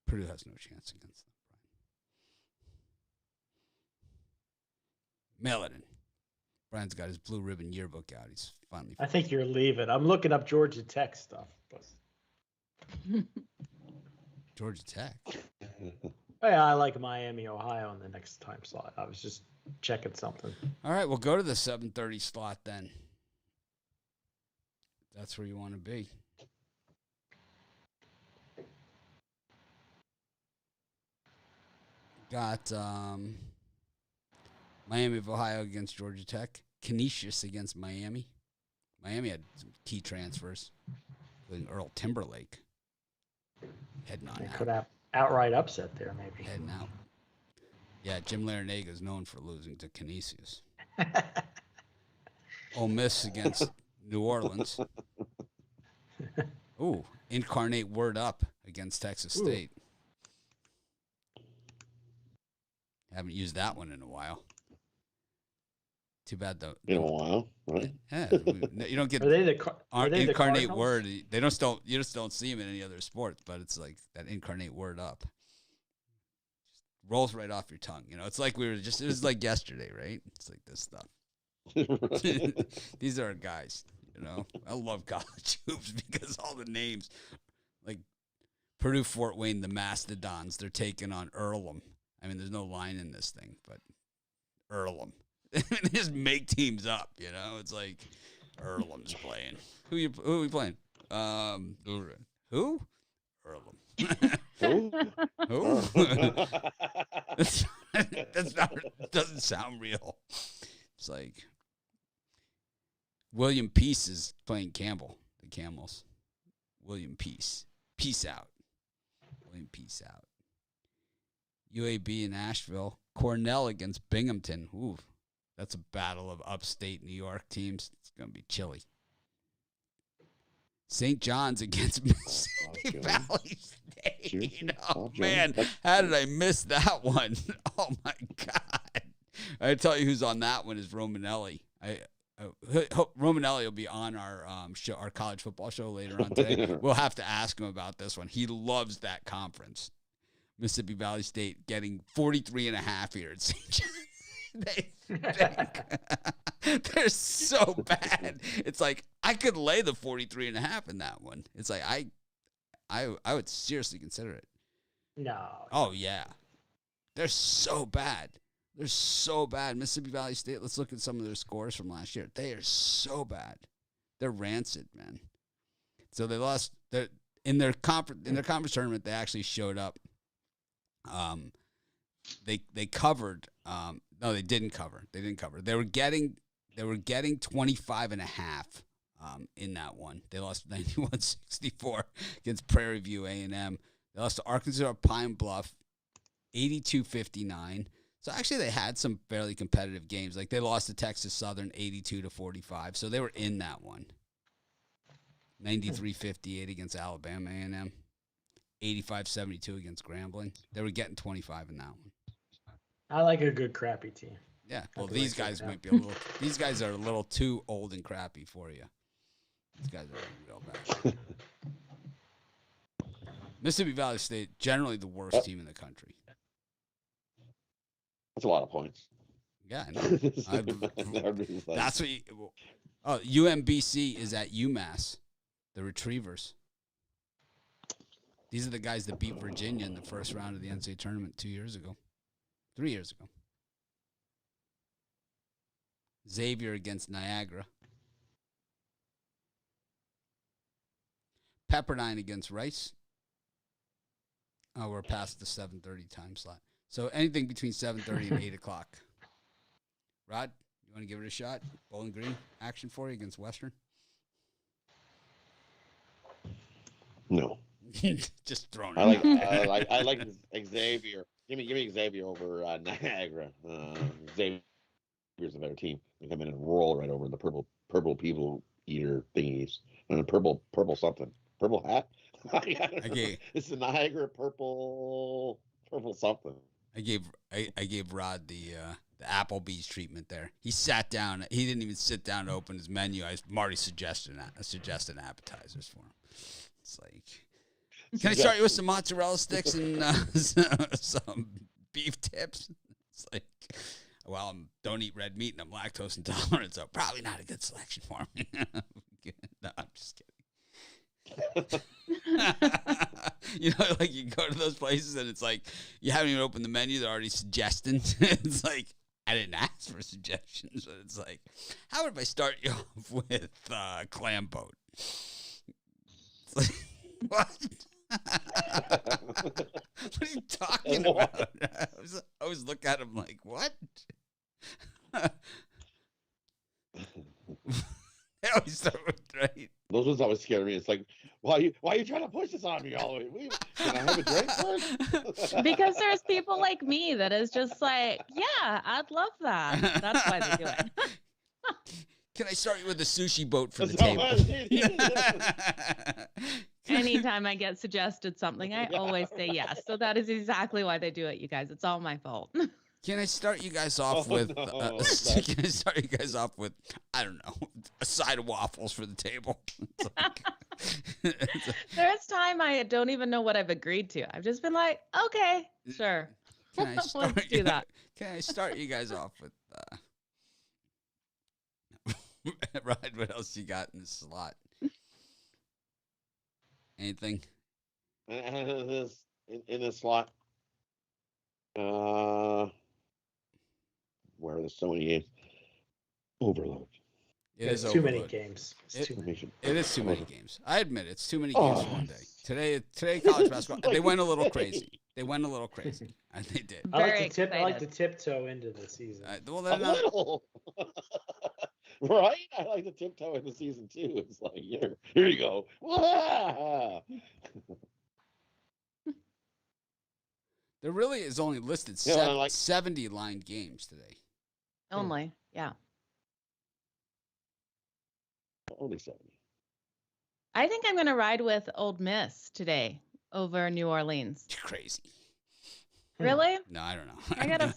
Purdue has no chance against them. Mail it in. Brian's got his blue ribbon yearbook out. He's finally. I think you're leaving. I'm looking up Georgia Tech stuff. Georgia Tech. Yeah, I like Miami, Ohio in the next time slot. I was just checking something. All right, we'll go to the 7:30 slot then. That's where you want to be. Got Miami of Ohio against Georgia Tech. Canisius against Miami. Miami had some key transfers, including Earl Timberlake. Heading on out. Could have outright upset there, maybe. Heading out. Yeah, Jim Larinaga is known for losing to Canisius. Ole Miss against New Orleans. Ooh, Incarnate Word Up against Texas State. Haven't used that one in a while. Too bad though. In a while, right? Yeah, you don't get. Are they the Incarnate Cardinals? Word? You just don't see them in any other sports. But it's like that Incarnate Word Up. Just rolls right off your tongue. It's like it was like yesterday, right? It's like this stuff. These are our guys. I love college hoops because all the names, like Purdue, Fort Wayne, the Mastodons, they're taking on Earlham. I mean, there's no line in this thing, but Earlham. They just make teams up, It's like Earlham's playing. Who are we playing? Who? Earlham. Who? Doesn't sound real. It's like William Peace is playing Campbell, the Camels. William Peace. Peace out. William, peace out. UAB in Asheville. Cornell against Binghamton. Ooh, that's a battle of upstate New York teams. It's going to be chilly. St. John's against Mississippi Valley State. Oh, man, how did I miss that one? Oh, my God. I tell you who's on that one is Romanelli. Romanelli will be on our show, our college football show later on today. We'll have to ask him about this one. He loves that conference. Mississippi Valley State getting 43.5 here at St. John's. They're so bad. It's like I could lay the 43.5 in that one. It's like I would seriously consider it. No. Oh yeah, they're so bad. They're so bad. Mississippi Valley State. Let's look at some of their scores from last year. They are so bad. They're rancid, man. So they lost. In their conference tournament. They actually showed up. They covered. No, they didn't cover. They didn't cover. They were getting 25.5 in that one. They lost 91-64 against Prairie View A&M. They lost to Arkansas Pine Bluff 82-59. So actually they had some fairly competitive games. Like they lost to Texas Southern 82-45. So they were in that one. 93-58 against Alabama A&M. 85-72 against Grambling. They were getting 25 in that one. I like a good crappy team. Yeah, well, these guys might be a little. These guys are a little too old and crappy for you. These guys are real bad. Mississippi Valley State, generally the worst team in the country. That's a lot of points. Yeah, I know. That's what. UMBC is at UMass, the Retrievers. These are the guys that beat Virginia in the first round of the NCAA tournament 3 years ago. Xavier against Niagara. Pepperdine against Rice. Oh, we're past the 7:30 time slot. So anything between 7:30 and 8 o'clock. Rod, you want to give it a shot? Bowling Green action for you against Western? No. Just throwing it. I like Xavier. Give me Xavier over Niagara. Xavier's a better team. They come in and roll right over the purple people eater thingies. Purple something. Purple hat. It's the Niagara purple something. I gave Rod the Applebee's treatment there. He sat down. He didn't even sit down to open his menu. Marty suggested appetizers for him. It's like, can I start you with some mozzarella sticks and some beef tips? It's like, well, don't eat red meat and I'm lactose intolerant, so probably not a good selection for me. No, I'm just kidding. Like you go to those places and it's like you haven't even opened the menu, they're already suggesting. It's like, I didn't ask for suggestions, but it's like, how would I start you off with clam boat? It's like, what? What are you talking about? I always look at him like, what? They always start with, right? Those ones always scare me. It's like, why are you trying to push this on me all the way? Can I have a drink first? Because there's people like me that is just like, yeah, I'd love that. That's why they do it. Can I start you with a sushi boat for the table? Anytime I get suggested something, I always say yes. So that is exactly why they do it, you guys. It's all my fault. Can I start you guys off with? Can I start you guys off with? I don't know, a side of waffles for the table. There's time I don't even know what I've agreed to. I've just been like, okay, sure. Let's do that. Can I start you guys off with? Rod, what else you got in the slot? Anything? In this slot. Where there's so many games. Overload. It's too many games. It is too many games. I admit it's too many games in one day. Today college basketball, they went a little crazy. And they did. I like to tiptoe into the season. Little. Right? I like to tiptoe into season 2. It's like, here you go. There really is only listed 70 lined games today. Only, yeah. Only 70. I think I'm going to ride with Ole Miss today over New Orleans. You're crazy. Really? No, I don't know. I got a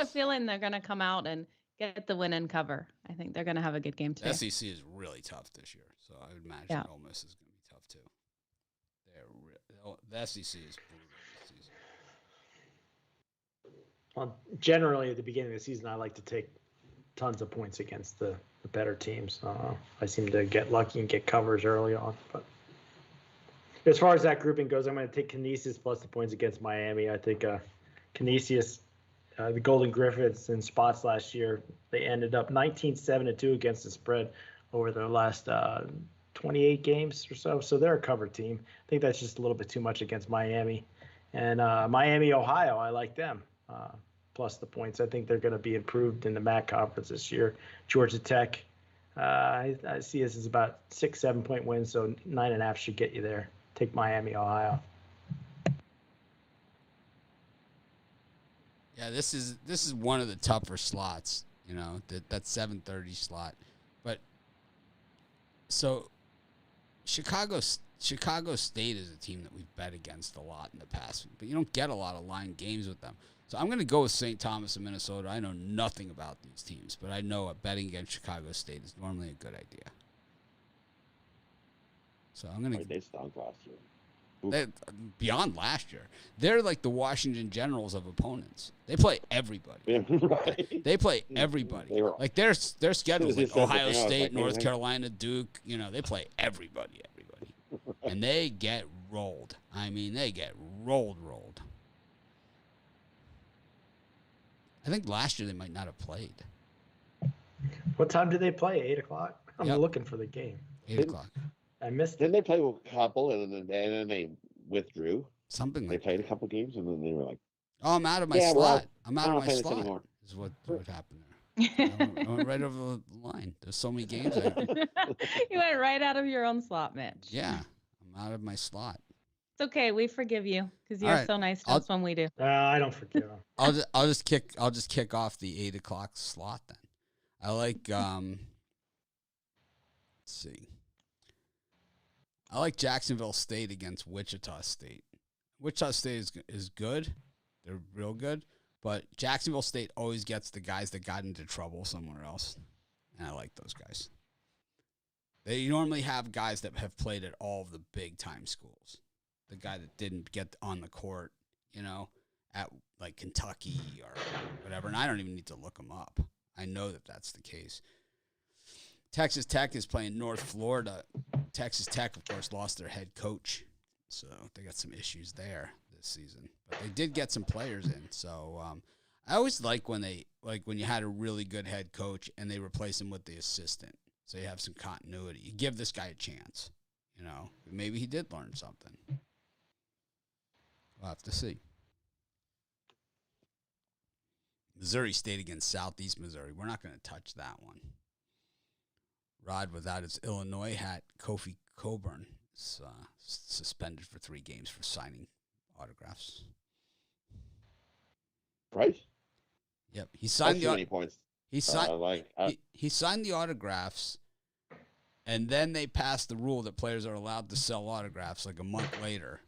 feeling. They're going to come out and get the win and cover. I think they're going to have a good game today. The SEC is really tough this year, so I would imagine Ole Miss is going to be tough too. The SEC is brutal this season. Well, generally, at the beginning of the season, I like to take tons of points against the better teams. I seem to get lucky and get covers early on. But as far as that grouping goes, I'm going to take Canisius plus the points against Miami. I think Canisius, the Golden Griffins in spots last year, they ended up 19-7-2 against the spread over their last 28 games or so. So they're a cover team. I think that's just a little bit too much against Miami. And Miami, Ohio, I like them. Plus the points. I think they're going to be improved in the MAC conference this year. Georgia Tech, I see this as about 6-7 point win, so 9.5 should get you there. Take Miami, Ohio. Yeah, this is one of the tougher slots, that 7:30 slot. But so Chicago State is a team that we've bet against a lot in the past, but you don't get a lot of line games with them. So I'm going to go with St. Thomas of Minnesota. I know nothing about these teams, but I know betting against Chicago State is normally a good idea. So I'm going to. They stunk last year. Beyond last year, they're like the Washington Generals of opponents. They play everybody. Yeah, right. They play everybody. Like their schedules, like Ohio State, North Carolina, Duke. They play everybody, and they get rolled. I mean, they get rolled. I think last year they might not have played. What time did they play? 8 o'clock? I'm looking for the game. 8 o'clock. I missed it. Then they played a couple, and then they withdrew. Something like they played a couple games, and then they were like, "Oh, I'm out of my slot. I'm out of my slot." Anymore. Is what happened there. I went right over the line. There's so many games. You went right out of your own slot, Mitch. Yeah, I'm out of my slot. It's okay. We forgive you because you're so nice to us when we do. I don't forgive them. I'll just kick off the 8 o'clock slot then. I like let's see. I like Jacksonville State against Wichita State. Wichita State is good. They're real good. But Jacksonville State always gets the guys that got into trouble somewhere else. And I like those guys. They normally have guys that have played at all of the big-time schools. The guy that didn't get on the court, at like Kentucky or whatever. And I don't even need to look them up. I know that that's the case. Texas Tech is playing North Florida. Texas Tech, of course, lost their head coach. So they got some issues there this season. But they did get some players in. So I always like when you had a really good head coach and they replace him with the assistant. So you have some continuity. You give this guy a chance. Maybe he did learn something. We'll have to see. Missouri State against Southeast Missouri. We're not going to touch that one. Rod without his Illinois hat, Kofi Coburn, is suspended for 3 games for signing autographs. Right? Yep. He signed the points. He signed the autographs, and then they passed the rule that players are allowed to sell autographs like a month later,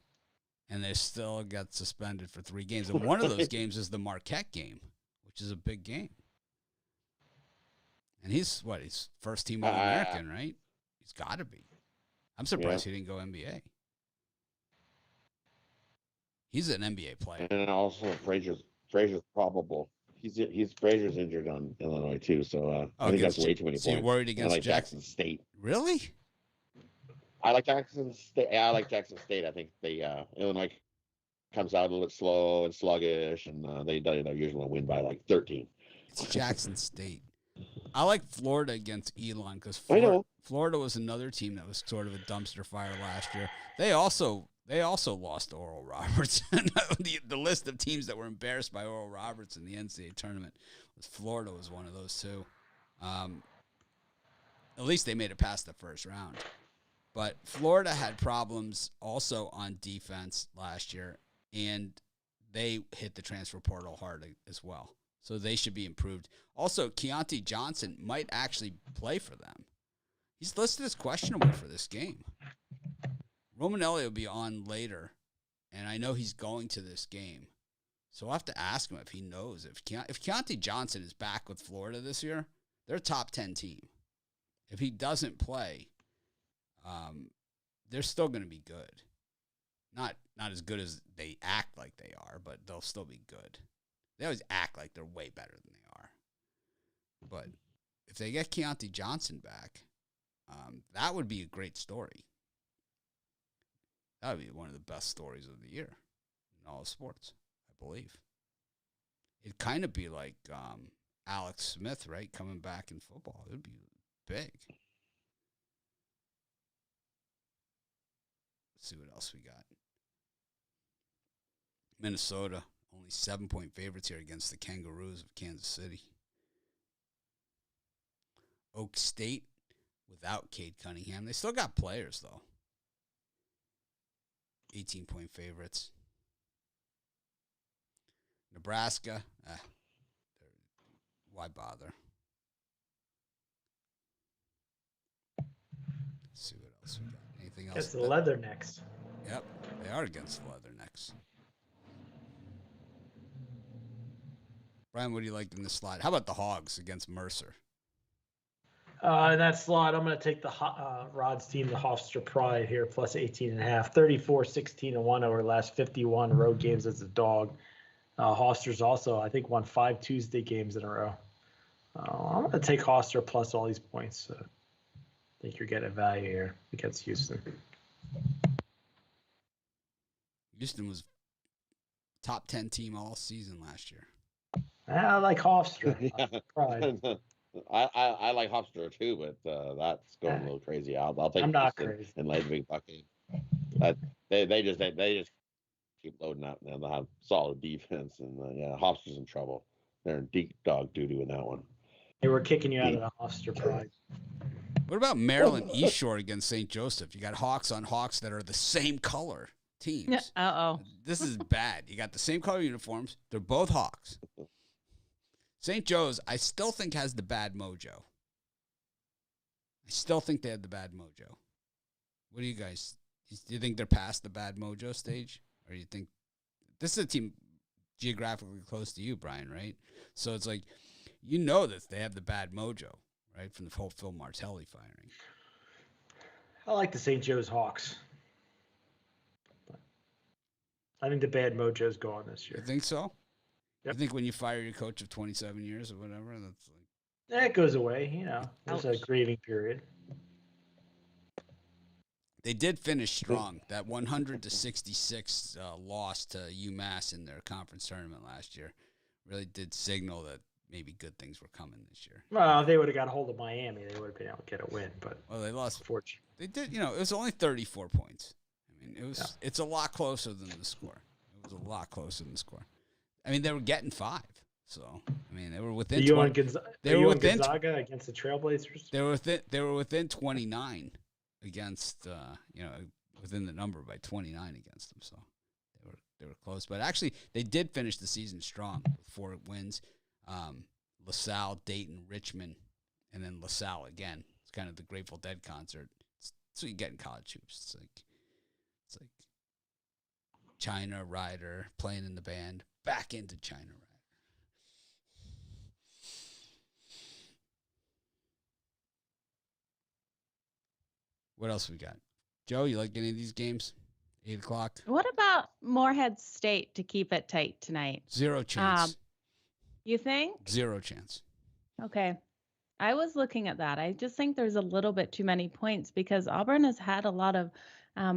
and they still got suspended for 3 games. And one of those games is the Marquette game, which is a big game. And he's first team All-American, right? He's got to be. I'm surprised he didn't go NBA. He's an NBA player. And also Frazier's probable. Frazier's injured on Illinois too, so I think that's way too many points. So you're worried against Jackson State? Really? I like Jackson State. Yeah, I like Jackson State. I think Illinois comes out a little slow and sluggish, and they usually win by like 13. It's Jackson State. I like Florida against Elon because Florida was another team that was sort of a dumpster fire last year. They also lost to Oral Roberts. the list of teams that were embarrassed by Oral Roberts in the NCAA tournament Florida was one of those two. At least they made it past the first round. But Florida had problems also on defense last year, and they hit the transfer portal hard as well. So they should be improved. Also, Keontae Johnson might actually play for them. He's listed as questionable for this game. Romanelli will be on later, and I know he's going to this game. So I'll have to ask him if he knows. If Keontae Johnson is back with Florida this year, they're a top 10 team. If he doesn't play, they're still going to be good. Not as good as they act like they are, but they'll still be good. They always act like they're way better than they are. But if they get Keontae Johnson back, that would be a great story. That would be one of the best stories of the year in all of sports, I believe. It'd kind of be like Alex Smith, right, coming back in football. It would be big. Let's see what else we got. Minnesota, only 7-point favorites here against the Kangaroos of Kansas City. Oak State without Cade Cunningham. They still got players, though. 18-point favorites. Nebraska, why bother? Let's see what else we got. Anything else? It's the Leathernecks. Yep, they are against the Leathernecks. Brian, what do you like in this slide? How about the Hogs against Mercer? In that slot, I'm going to take the Rod's team, the Hofstra Pride here, plus 18.5. 34-16-1 over the last 51 road games as a dog. Hofstra's also, I think, won 5 Tuesday games in a row. I'm going to take Hofstra plus all these points. I think you're getting value here against Houston. Houston was top 10 team all season last year. I like Hofstra. Yeah. Pride. I like Hofstra too, but that's going a little crazy. I'll take I'm not Houston crazy. and lay the big bucket. They just keep loading up, and they'll have solid defense. And yeah, Hofstra's in trouble. They're in deep dog doo-doo in that one. They were kicking you out of the Hofstra Pride. What about Maryland East Shore against St. Joseph? You got Hawks on Hawks that are the same color teams. Uh-oh. This is bad. You got the same color uniforms. They're both Hawks. St. Joe's, I still think, has the bad mojo. I still think they have the bad mojo. What do you guys, do you think they're past the bad mojo stage? Or do you think, this is a team geographically close to you, Brian, right? So it's like, you know that they have the bad mojo, right, from the whole Phil Martelli firing. I like the St. Joe's Hawks. But I think the bad mojo's going this year. You think so? Yep. I think when you fire your coach of 27 years or whatever, that's like, That goes away, There's a Ouch. grieving period. they did finish strong. That 100-66 loss to UMass in their conference tournament last year really did signal that maybe good things were coming this year. Well, if they would have got a hold of Miami, they would have been able to get a win. But Well, they lost. unfortunately, They did, it was only 34 points. I mean, it's a lot closer than the score. It was a lot closer than the score. I mean, they were getting 5. So, I mean, they were within are you 20, on Gonzaga, they were within Gonzaga against the Trailblazers? They were within 29 against within the number by 29 against them. So, they were close, but actually they did finish the season strong with 4 wins. LaSalle, Dayton, Richmond, and then LaSalle again. It's kind of the Grateful Dead concert. It's what you get in college hoops. It's like China Ryder playing in the band, back into China Ryder. What else we got? Joe, you like any of these games? 8 o'clock? What about Morehead State to keep it tight tonight? 0 chance. You think? 0 chance. Okay. I was looking at that. I just think there's a little bit too many points because Auburn has had a lot of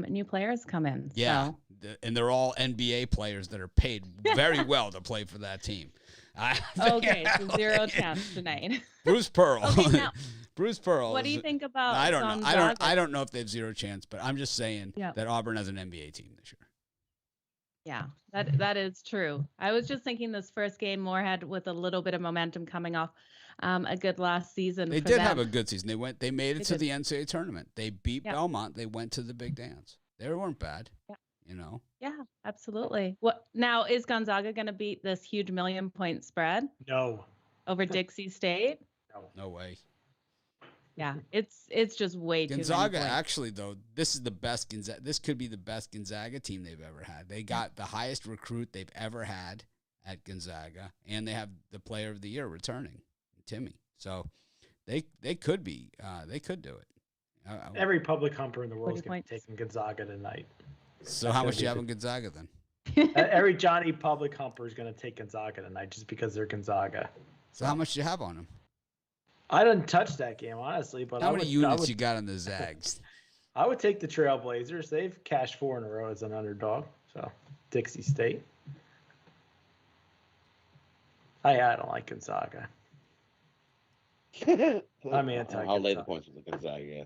new players come in. Yeah, So. and they're all NBA players that are paid very well to play for that team. Okay, so 0 chance tonight. Bruce Pearl. Okay, now, Bruce Pearl. what do you think about I don't know. Gonzaga? I don't know if they have 0 chance, but I'm just saying Yeah. that Auburn has an NBA team this year. Yeah, that is true. I was just thinking this first game, Morehead with a little bit of momentum coming off a good last season. They for did them. have a good season. They made it They to did. the NCAA tournament. They beat Yep. Belmont. They went to the big dance. They weren't bad. Yep. Yeah, absolutely. What now is Gonzaga going to beat this huge 1,000,000-point spread No. over Dixie State? No way. Yeah, it's just way too many Gonzaga, points. actually, though, this is the best Gonzaga. This could be the best Gonzaga team they've ever had. They got the highest recruit they've ever had at Gonzaga, and they have the player of the year returning, Timmy. So they could be they could do it. Every public humper in the world is 40 going to be points. taking Gonzaga tonight. So how much do you have on Gonzaga then? Every Johnny public humper is going to take Gonzaga tonight just because they're Gonzaga. So how much do you have on them? I didn't touch that game, honestly. But How many units you got on the Zags? I would take the Trailblazers. They've cashed 4 in a row as an underdog. So Dixie State. I don't like Gonzaga. I'm anti-Gonzaga. I'll lay the points with the Gonzaga. Yeah.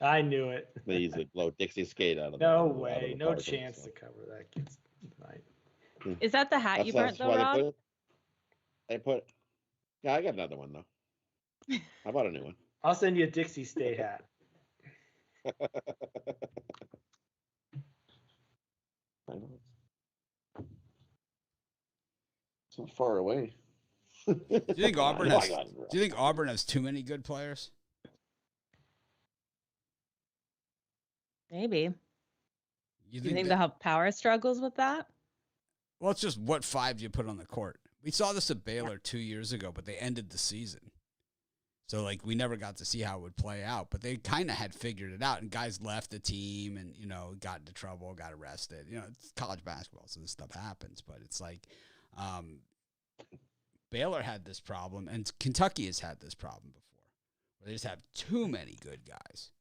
I knew it. They easily blow Dixie Skate out of the No out of way. the No park, chance so. to cover that kids tonight. Is that the hat you burnt though, why Rob? they put. Yeah, I got another one though. I bought a new one. I'll send you a Dixie State hat. I know. It's not far away. Do you think Auburn I has? got it. Do you think Auburn has too many good players? Maybe. You Do you think that- they'll have power struggles with that? Well, it's just what 5 you put on the court. We saw this at Baylor 2 years ago, but they ended the season. So, like, we never got to see how it would play out. But they kind of had figured it out, and guys left the team and, got into trouble, got arrested. It's college basketball, so this stuff happens. But it's like Baylor had this problem, and Kentucky has had this problem before, where they just have too many good guys.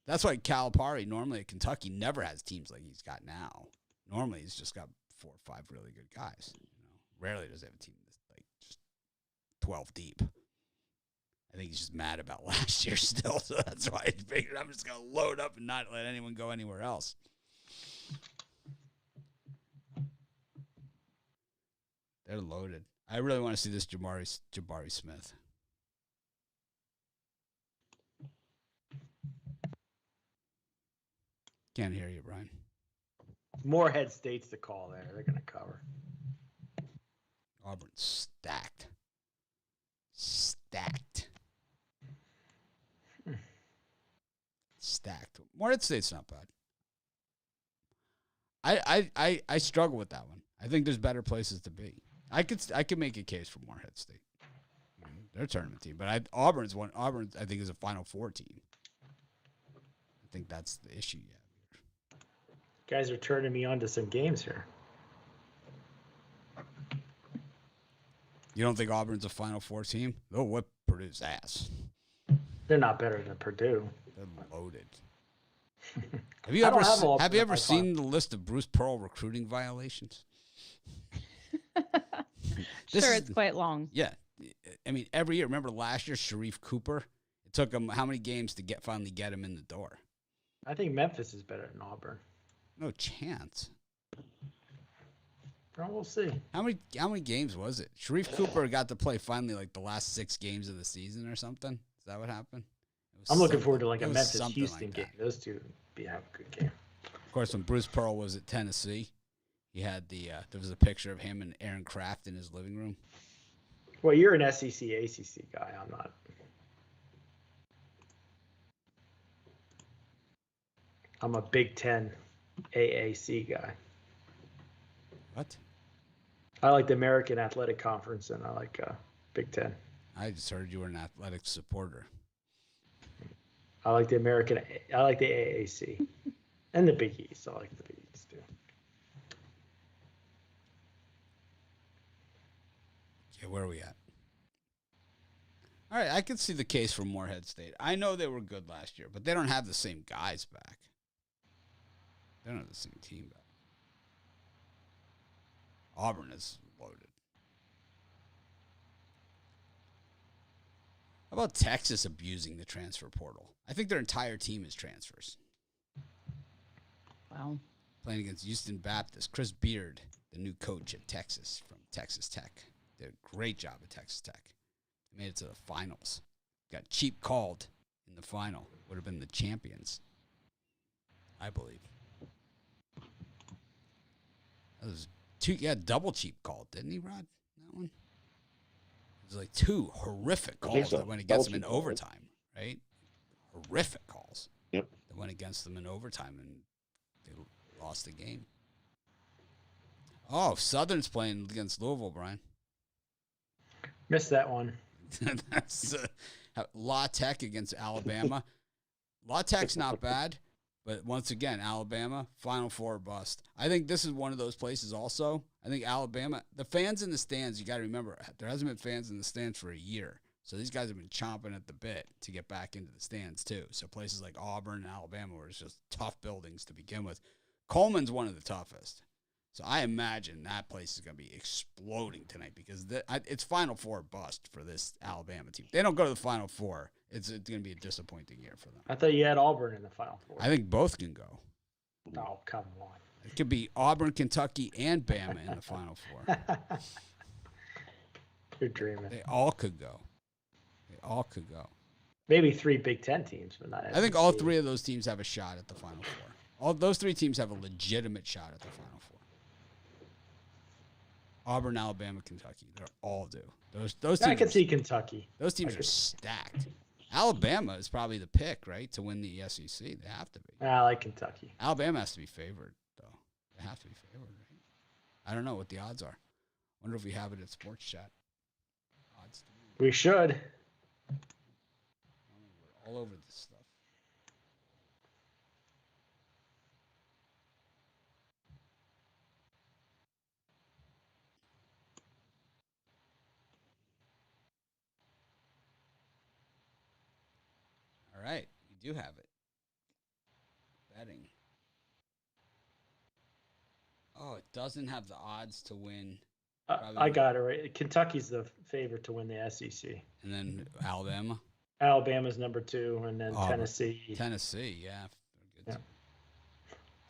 That's why Calipari, normally at Kentucky, never has teams like he's got now. Normally, he's just got 4 or 5 really good guys. Rarely does he have a team that's like just 12 deep. I think he's just mad about last year still, so that's why he figured I'm just going to load up and not let anyone go anywhere else. They're loaded. I really want to see this Jabari Smith. Can't hear you, Brian. Morehead State's the call there. They're going to cover. Auburn stacked. Stacked. Stacked. Morehead State's not bad. I struggle with that one. I think there's better places to be. I could make a case for Morehead State. They're a tournament team, but Auburn I think is a Final Four team. I think that's the issue you have here. Guys are turning me on to some games here. You don't think Auburn's a Final Four team? They'll whip Purdue's ass. They're not better than Purdue. They're loaded. Have you ever have have seen the list of Bruce Pearl recruiting violations? Sure, it's quite long. Yeah. I mean, every year. Remember last year, Sharif Cooper? It took him how many games to finally get him in the door? I think Memphis is better than Auburn. No chance. Well, we'll see. How many games was it? Sharif Cooper got to play finally like the last 6 games of the season or something. Is that what happened? I'm looking forward to like a Memphis-Houston game. Those two have a good game. Of course, when Bruce Pearl was at Tennessee, he had there was a picture of him and Aaron Kraft in his living room. Well, you're an SEC, ACC guy. I'm not. I'm a Big Ten AAC guy. What? I like the American Athletic Conference, and I like Big Ten. I just heard you were an athletic supporter. I like the AAC, and the Big East. I like the Big East too. Okay, where are we at? All right, I can see the case for Morehead State. I know they were good last year, but they don't have the same guys back. They don't have the same team back. Auburn is loaded. How about Texas abusing the transfer portal? I think their entire team is transfers. Wow. Playing against Houston Baptist. Chris Beard, the new coach at Texas from Texas Tech. Did a great job at Texas Tech. Made it to the finals. Got cheap called in the final. Would have been the champions, I believe. That was double cheap call, didn't he, Rod? That one? It was like 2 horrific calls that went against them in overtime, right? Horrific calls. Yep. That went against them in overtime, and they lost the game. Oh, Southern's playing against Louisville, Brian. Missed that one. That's La Tech against Alabama. La Tech's not bad, but once again, Alabama, Final Four bust. I think this is one of those places also. I think Alabama, the fans in the stands, you got to remember, there hasn't been fans in the stands for a year. So these guys have been chomping at the bit to get back into the stands too. So places like Auburn and Alabama where it's just tough buildings to begin with. Coleman's one of the toughest. So I imagine that place is going to be exploding tonight because it's Final Four bust for this Alabama team. If they don't go to the Final Four, it's going to be a disappointing year for them. I thought you had Auburn in the Final Four. I think both can go. Oh, come on. It could be Auburn, Kentucky, and Bama in the Final Four. You're dreaming. They all could go. They all could go. Maybe 3 Big Ten teams, but not. I think all 3 of those teams have a shot at the Final Four. All those 3 teams have a legitimate shot at the Final Four. Auburn, Alabama, Kentucky. They're all due. Those teams. I can see Kentucky. Those teams are stacked. Alabama is probably the pick, right, to win the SEC. They have to be. I like Kentucky. Alabama has to be favored, though. They have to be favored, right? I don't know what the odds are. Wonder if we have it at Sports Chat. Odds. We should. We're all over this stuff. All right, we do have it. Betting. Oh, it doesn't have the odds to win. I got it right. Kentucky's the favorite to win the SEC. And then Alabama? Alabama's number 2, and then Auburn. Tennessee. Tennessee, yeah. Yeah.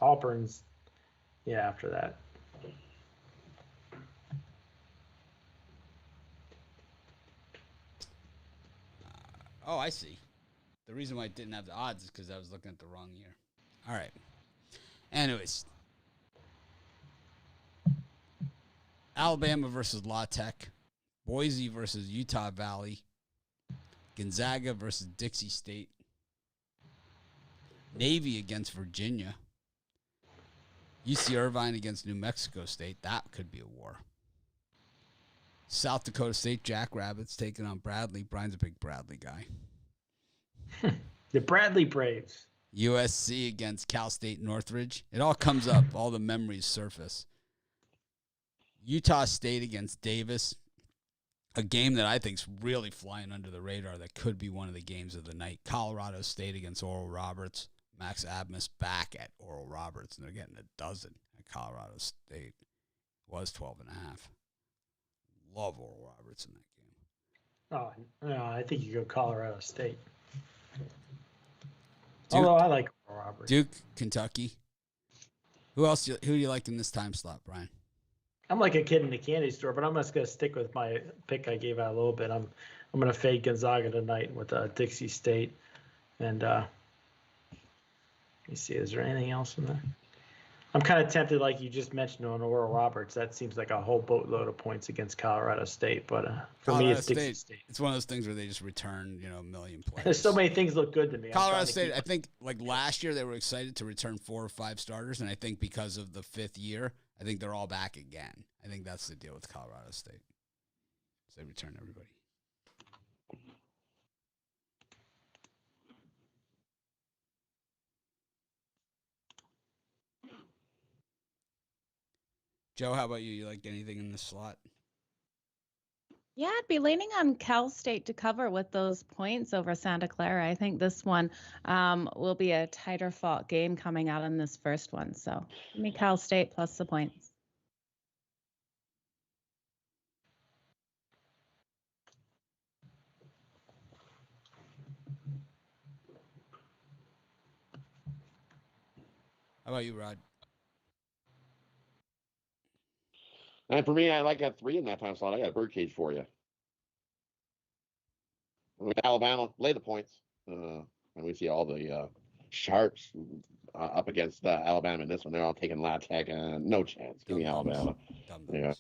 Auburn's, after that. Oh, I see. The reason why it didn't have the odds is because I was looking at the wrong year. All right. Anyways. Alabama versus La Tech. Boise versus Utah Valley. Gonzaga versus Dixie State. Navy against Virginia. UC Irvine against New Mexico State. That could be a war. South Dakota State Jackrabbits taking on Bradley. Brian's a big Bradley guy. The Bradley Braves. USC against Cal State Northridge. It all comes up. All the memories surface. Utah State against Davis. A game that I think is really flying under the radar that could be one of the games of the night. Colorado State against Oral Roberts. Max Abmas back at Oral Roberts, and they're getting a dozen at Colorado State. Was 12.5. Love Oral Roberts in that game. Oh, no, I think you go Colorado State. Although I like Oral Roberts. Duke, Kentucky. Who do you like in this time slot, Brian? I'm like a kid in the candy store, but I'm just going to stick with my pick I gave out a little bit. I'm going to fade Gonzaga tonight with Dixie State. And let me see, is there anything else in there? I'm kind of tempted, like you just mentioned, on Oral Roberts. That seems like a whole boatload of points against Colorado State. But for me, it's Dixie State. It's one of those things where they just return, a million players. There's so many things look good to me. Colorado State, I think, like last year, they were excited to return 4 or 5 starters. And I think because of the 5th year, I think they're all back again. I think that's the deal with Colorado State. So they return everybody. Joe, how about you? You like anything in this slot? Yeah, I'd be leaning on Cal State to cover with those points over Santa Clara. I think this one will be a tighter fought game coming out in this first one. So give me Cal State plus the points. How about you, Rod? And for me, I like that 3 in that time slot. I got a birdcage for you. With Alabama, lay the points. And we see all the Sharps up against Alabama in this one. They're all taking La Tech. No chance. Give me Alabama. Yeah,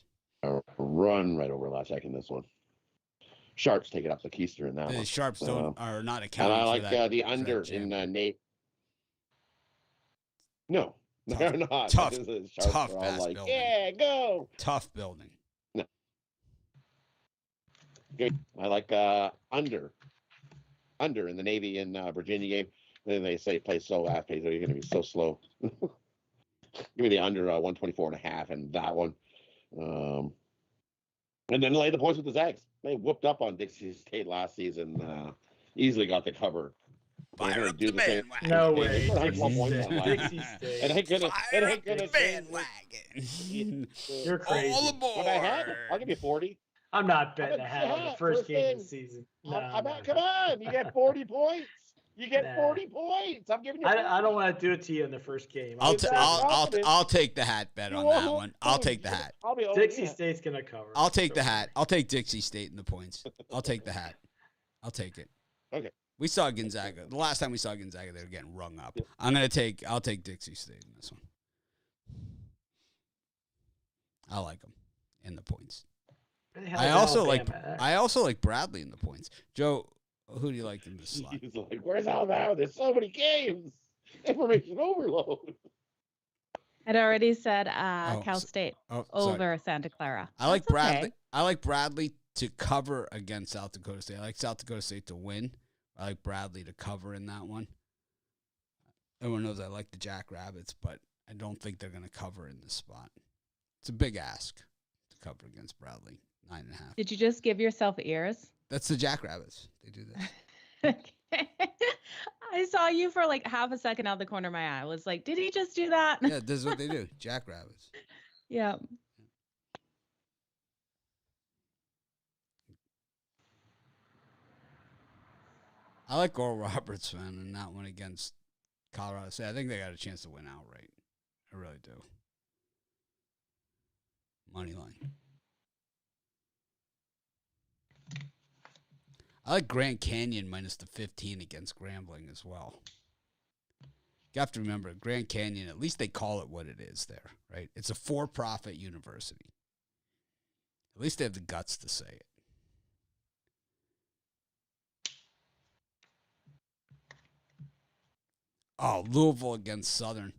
run right over La Tech in this one. Sharps taking up the keister in that one. The Sharps are not And accounting I like for that, the under in Nate. No, they're not. Tough Sharps are all like, building. yeah, go. Tough building. No. Good. I like under in the Navy and Virginia game. Then they say play so fast, so you're going to be so slow. Give me the under 124.5 and that one. And then lay the points with the Zags. They whooped up on Dixie State last season. Easily got the cover. Fire up the bandwagon. No way. Dixie State. It ain't gonna. Fire up the bandwagon. You're crazy. All aboard. I'll give you 40. I'm not betting ahead on the first game of the season. Come on, you get 40 points. You get 40 points. I'm giving you. I don't want to do it to you in the first game. I'll take the hat bet on that one. I'll take the hat. Dixie State's gonna cover. I'll take the hat. I'll take Dixie State in the points. I'll take the hat. I'll take it. Okay. We saw Gonzaga. The last time we saw Gonzaga, they were getting rung up. Yeah. I'll take Dixie State in this one. I like them in the points. I also like Bradley in the points. Joe, who do you like in this slot? He's like, where's Alabama? There's so many games. Information overload. I'd already said Cal State over Santa Clara. I like Bradley. Okay. I like Bradley to cover against South Dakota State. I like South Dakota State to win. I like Bradley to cover in that one. Everyone knows I like the Jackrabbits, but I don't think they're going to cover in this spot. It's a big ask to cover against Bradley, 9.5. Did you just give yourself ears? That's the Jackrabbits. They do this. Okay. I saw you for like half a second out of the corner of my eye. I was like, did he just do that? Yeah, this is what they do. Jackrabbits. Yeah. I like Oral Roberts, man, in that one against Colorado State. I think they got a chance to win outright. I really do. Money line. I like Grand Canyon minus the 15 against Grambling as well. You have to remember, Grand Canyon, at least they call it what it is there, right? It's a for-profit university. At least they have the guts to say it. Oh, Louisville against Southern.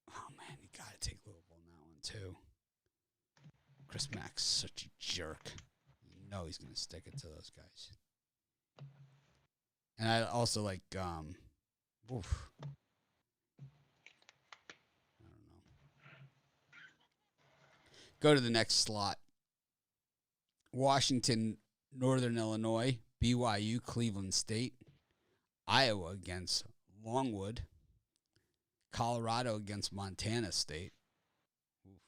Oh, man, you got to take Louisville in that one, too. Chris Mack's such a jerk. You know he's going to stick it to those guys. And I also like, I don't know. Go to the next slot. Washington, Northern Illinois, BYU, Cleveland State, Iowa against Longwood, Colorado against Montana State. Oof,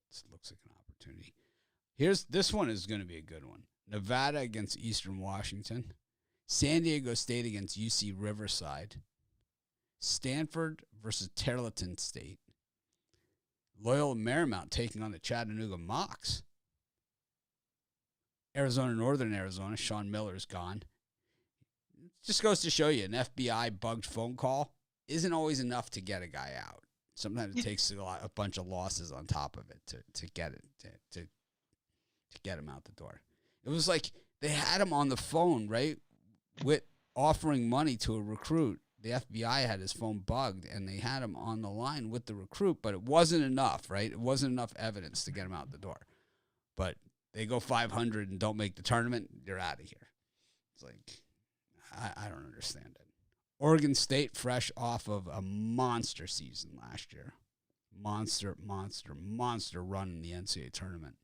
this looks like an opportunity. This one is going to be a good one. Nevada against Eastern Washington, San Diego State against UC Riverside, Stanford versus Tarleton State, Loyola Marymount taking on the Chattanooga Mocs, Arizona, Northern Arizona, Sean Miller's gone. Just goes to show you, an FBI bugged phone call isn't always enough to get a guy out. Sometimes it takes a bunch of losses on top of it to get it to get him out the door. It was like they had him on the phone, right, with offering money to a recruit. The FBI had his phone bugged, and they had him on the line with the recruit, but it wasn't enough, right? It wasn't enough evidence to get him out the door. But they go 500 and don't make the tournament, you're out of here. It's like, I don't understand it. Oregon State, fresh off of a monster season last year. Monster run in the NCAA tournament,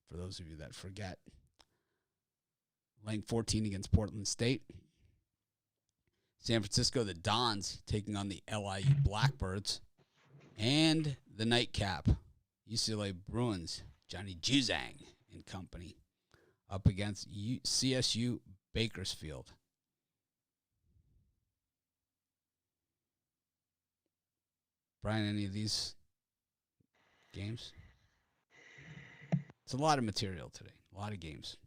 for those of you that forget. Laying 14 against Portland State. San Francisco, the Dons, taking on the LIU Blackbirds. And the nightcap, UCLA Bruins, Johnny Juzang and company, up against CSU Bakersfield. Brian, any of these games? It's a lot of material today, a lot of games.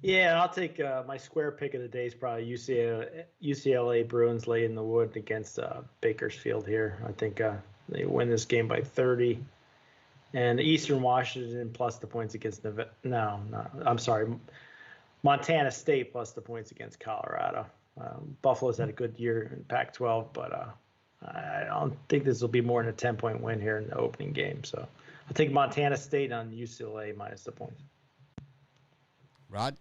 Yeah, I'll take my square pick of the day is probably UCLA Bruins lay in the wood against Bakersfield here. I think they win this game by 30. And Eastern Washington plus the points against Montana State plus the points against Colorado. Buffalo's had a good year in Pac-12, but I don't think this will be more than a 10-point win here in the opening game. So I'll take Montana State on UCLA minus the points. Rod?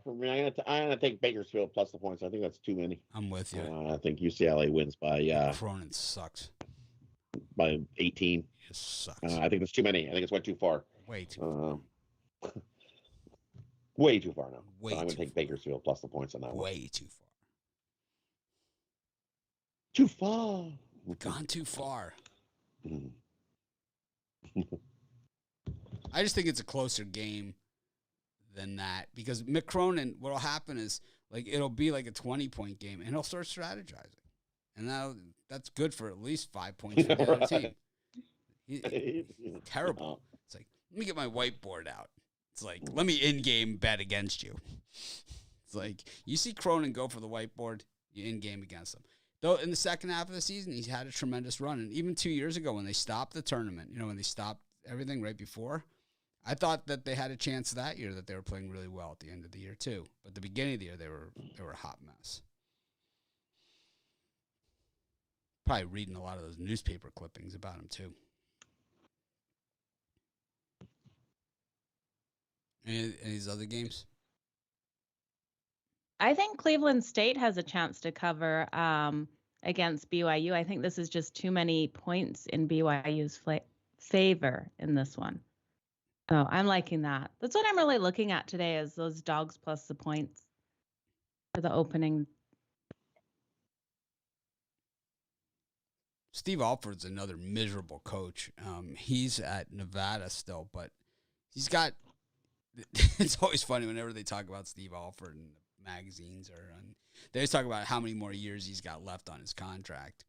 For me, I'm gonna take Bakersfield plus the points. I think that's too many. I'm with you. I think UCLA wins by Cronin sucks. by 18. It sucks. I think that's too many. I think it's went too far. Way too far. Way too far now. Way So I'm gonna too take far. Bakersfield plus the points on that one. Way too far. Too far. Gone too far. Mhm. I just think it's a closer game than that because Mick Cronin, what'll happen is like it'll be like a 20-point game and he'll start strategizing. And that's good for at least 5 points for the other team. He's terrible. It's like, let me get my whiteboard out. It's like, let me in-game bet against you. It's like, you see Cronin go for the whiteboard, you in-game against him. Though in the second half of the season, he's had a tremendous run. And even 2 years ago when they stopped the tournament, when they stopped everything right before, I thought that they had a chance that year that they were playing really well at the end of the year too. But at the beginning of the year, they were a hot mess. Probably reading a lot of those newspaper clippings about him too. Any of these other games? I think Cleveland State has a chance to cover against BYU. I think this is just too many points in BYU's favor in this one. So I'm liking that. That's what I'm really looking at today is those dogs plus the points for the opening. Steve Alford's another miserable coach. He's at Nevada still, but he's got – it's always funny whenever they talk about Steve Alford in the magazines they always talk about how many more years he's got left on his contract.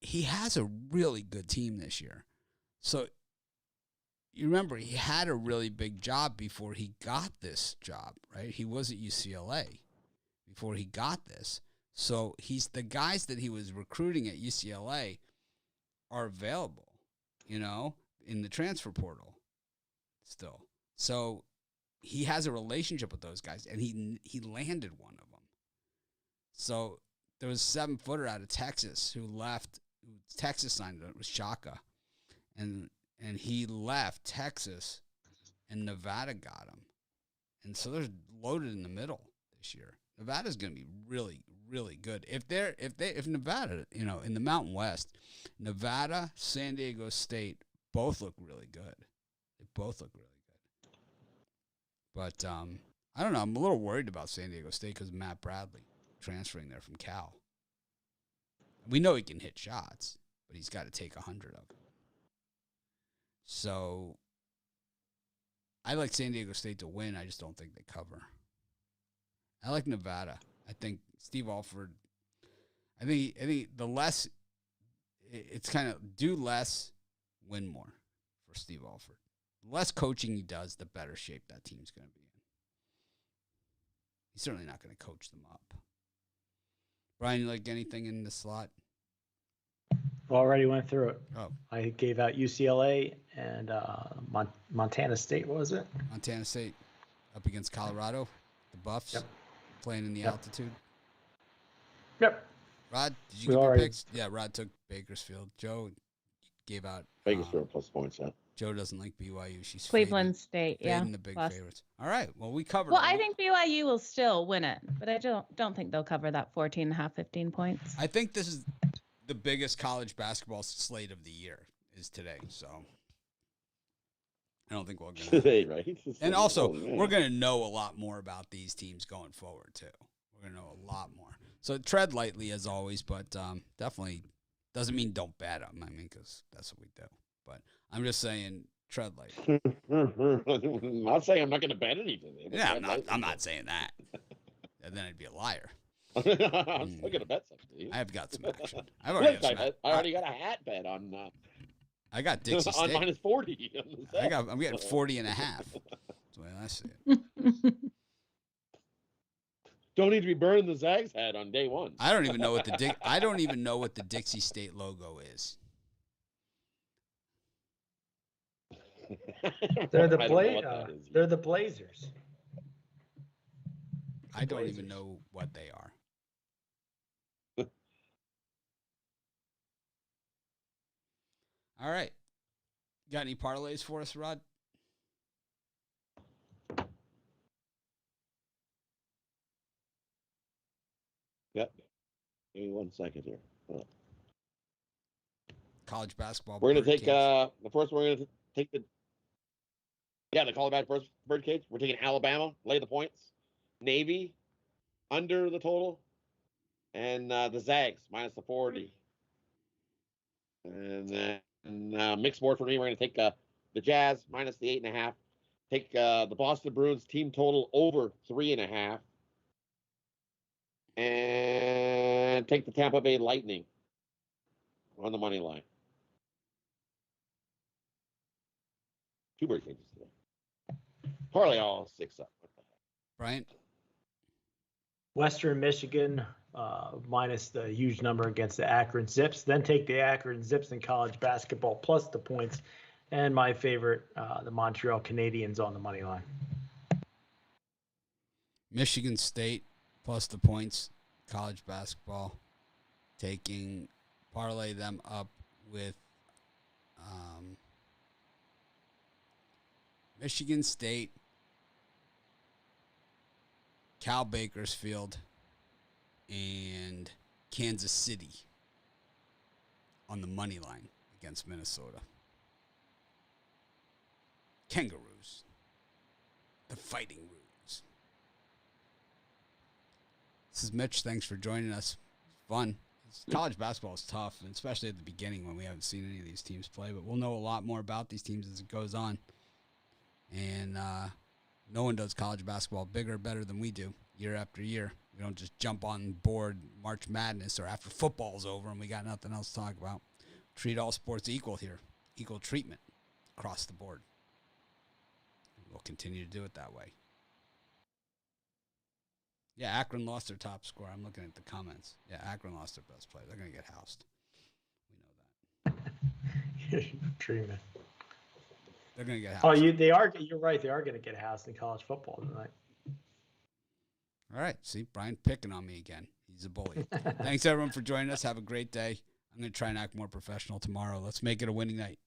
He has a really good team this year. So you remember he had a really big job before he got this job, right? He was at UCLA before he got this. So the guys that he was recruiting at UCLA are available, in the transfer portal still. So he has a relationship with those guys, and he landed one of them. So there was a 7-footer out of Texas who left. Texas signed it. It was Shaka. And he left Texas, and Nevada got him. And so they're loaded in the middle this year. Nevada's going to be really, really good. If Nevada, in the Mountain West, Nevada, San Diego State both look really good. They both look really good. But I don't know. I'm a little worried about San Diego State because of Matt Bradley transferring there from Cal. We know he can hit shots, but he's got to take 100 of them. So I like San Diego State to win. I just don't think they cover. I like Nevada. I think Steve Alford. I think the less it's kind of do less, win more for Steve Alford. The less coaching he does, the better shape that team's going to be in. He's certainly not going to coach them up. Brian, you like anything in the slot? Already went through it. Oh, I gave out UCLA and Montana State. What was it? Montana State up against Colorado, the Buffs, playing in the altitude. Yep. Rod, did you give your picks? Yeah, Rod took Bakersfield. Joe gave out Bakersfield plus points. Yeah. Joe doesn't like BYU. She's Cleveland State, fading the big favorites. All right, well, we covered. Well, I think BYU will still win it, but I don't think they'll cover that 14.5, 15 points. I think this is the biggest college basketball slate of the year is today. So I don't think we're going to. Today, right? And also, we're going to know a lot more about these teams going forward, too. We're going to know a lot more. So tread lightly, as always, but definitely doesn't mean don't bet them. I mean, because that's what we do. But I'm just saying tread lightly. I'm not saying I'm not going to bet anything. Yeah, I'm not saying that. And then I'd be a liar. I'm still gonna bet something. I've got some action. I've already got some. I already got a hat bet on. I got Dixie on State. -40. I'm getting 40 and a half. That's the way I see it. Don't need to be burning the Zags hat on day one. I don't even know what the Dixie State logo is. They're the Blazers. I don't even know what they are. All right. Got any parlays for us, Rod? Yep. Give me 1 second here. College basketball. We're going to take the first one. We're going to take the college first birdcage. We're taking Alabama, lay the points. Navy, under the total. And the Zags, minus the 40. And then mixed board for me, we're going to take the Jazz, minus the 8.5. Take the Boston Bruins team total over 3.5. And take the Tampa Bay Lightning on the money line. 2 bird cages today. Parlay all 6 up. Brian? Western Michigan minus the huge number against the Akron Zips. Then take the Akron Zips in college basketball plus the points. And my favorite, the Montreal Canadiens on the money line. Michigan State plus the points, college basketball. Parlay them up with Michigan State, Cal Bakersfield, and Kansas City on the money line against Minnesota. Kangaroos. The Fighting Roos. This is Mitch. Thanks for joining us. Fun. College basketball is tough, and especially at the beginning when we haven't seen any of these teams play, but we'll know a lot more about these teams as it goes on. And no one does college basketball bigger or better than we do year after year. We don't just jump on board March Madness or after football's over and we got nothing else to talk about. Treat all sports equal here. Equal treatment across the board. We'll continue to do it that way. Yeah, Akron lost their top scorer. I'm looking at the comments. Yeah, Akron lost their best player. They're going to get housed. We know that. Treatment. They're going to get housed. Oh, they are. You're right. They are going to get housed in college football tonight. All right. See, Brian picking on me again. He's a bully. Thanks, everyone, for joining us. Have a great day. I'm going to try and act more professional tomorrow. Let's make it a winning night.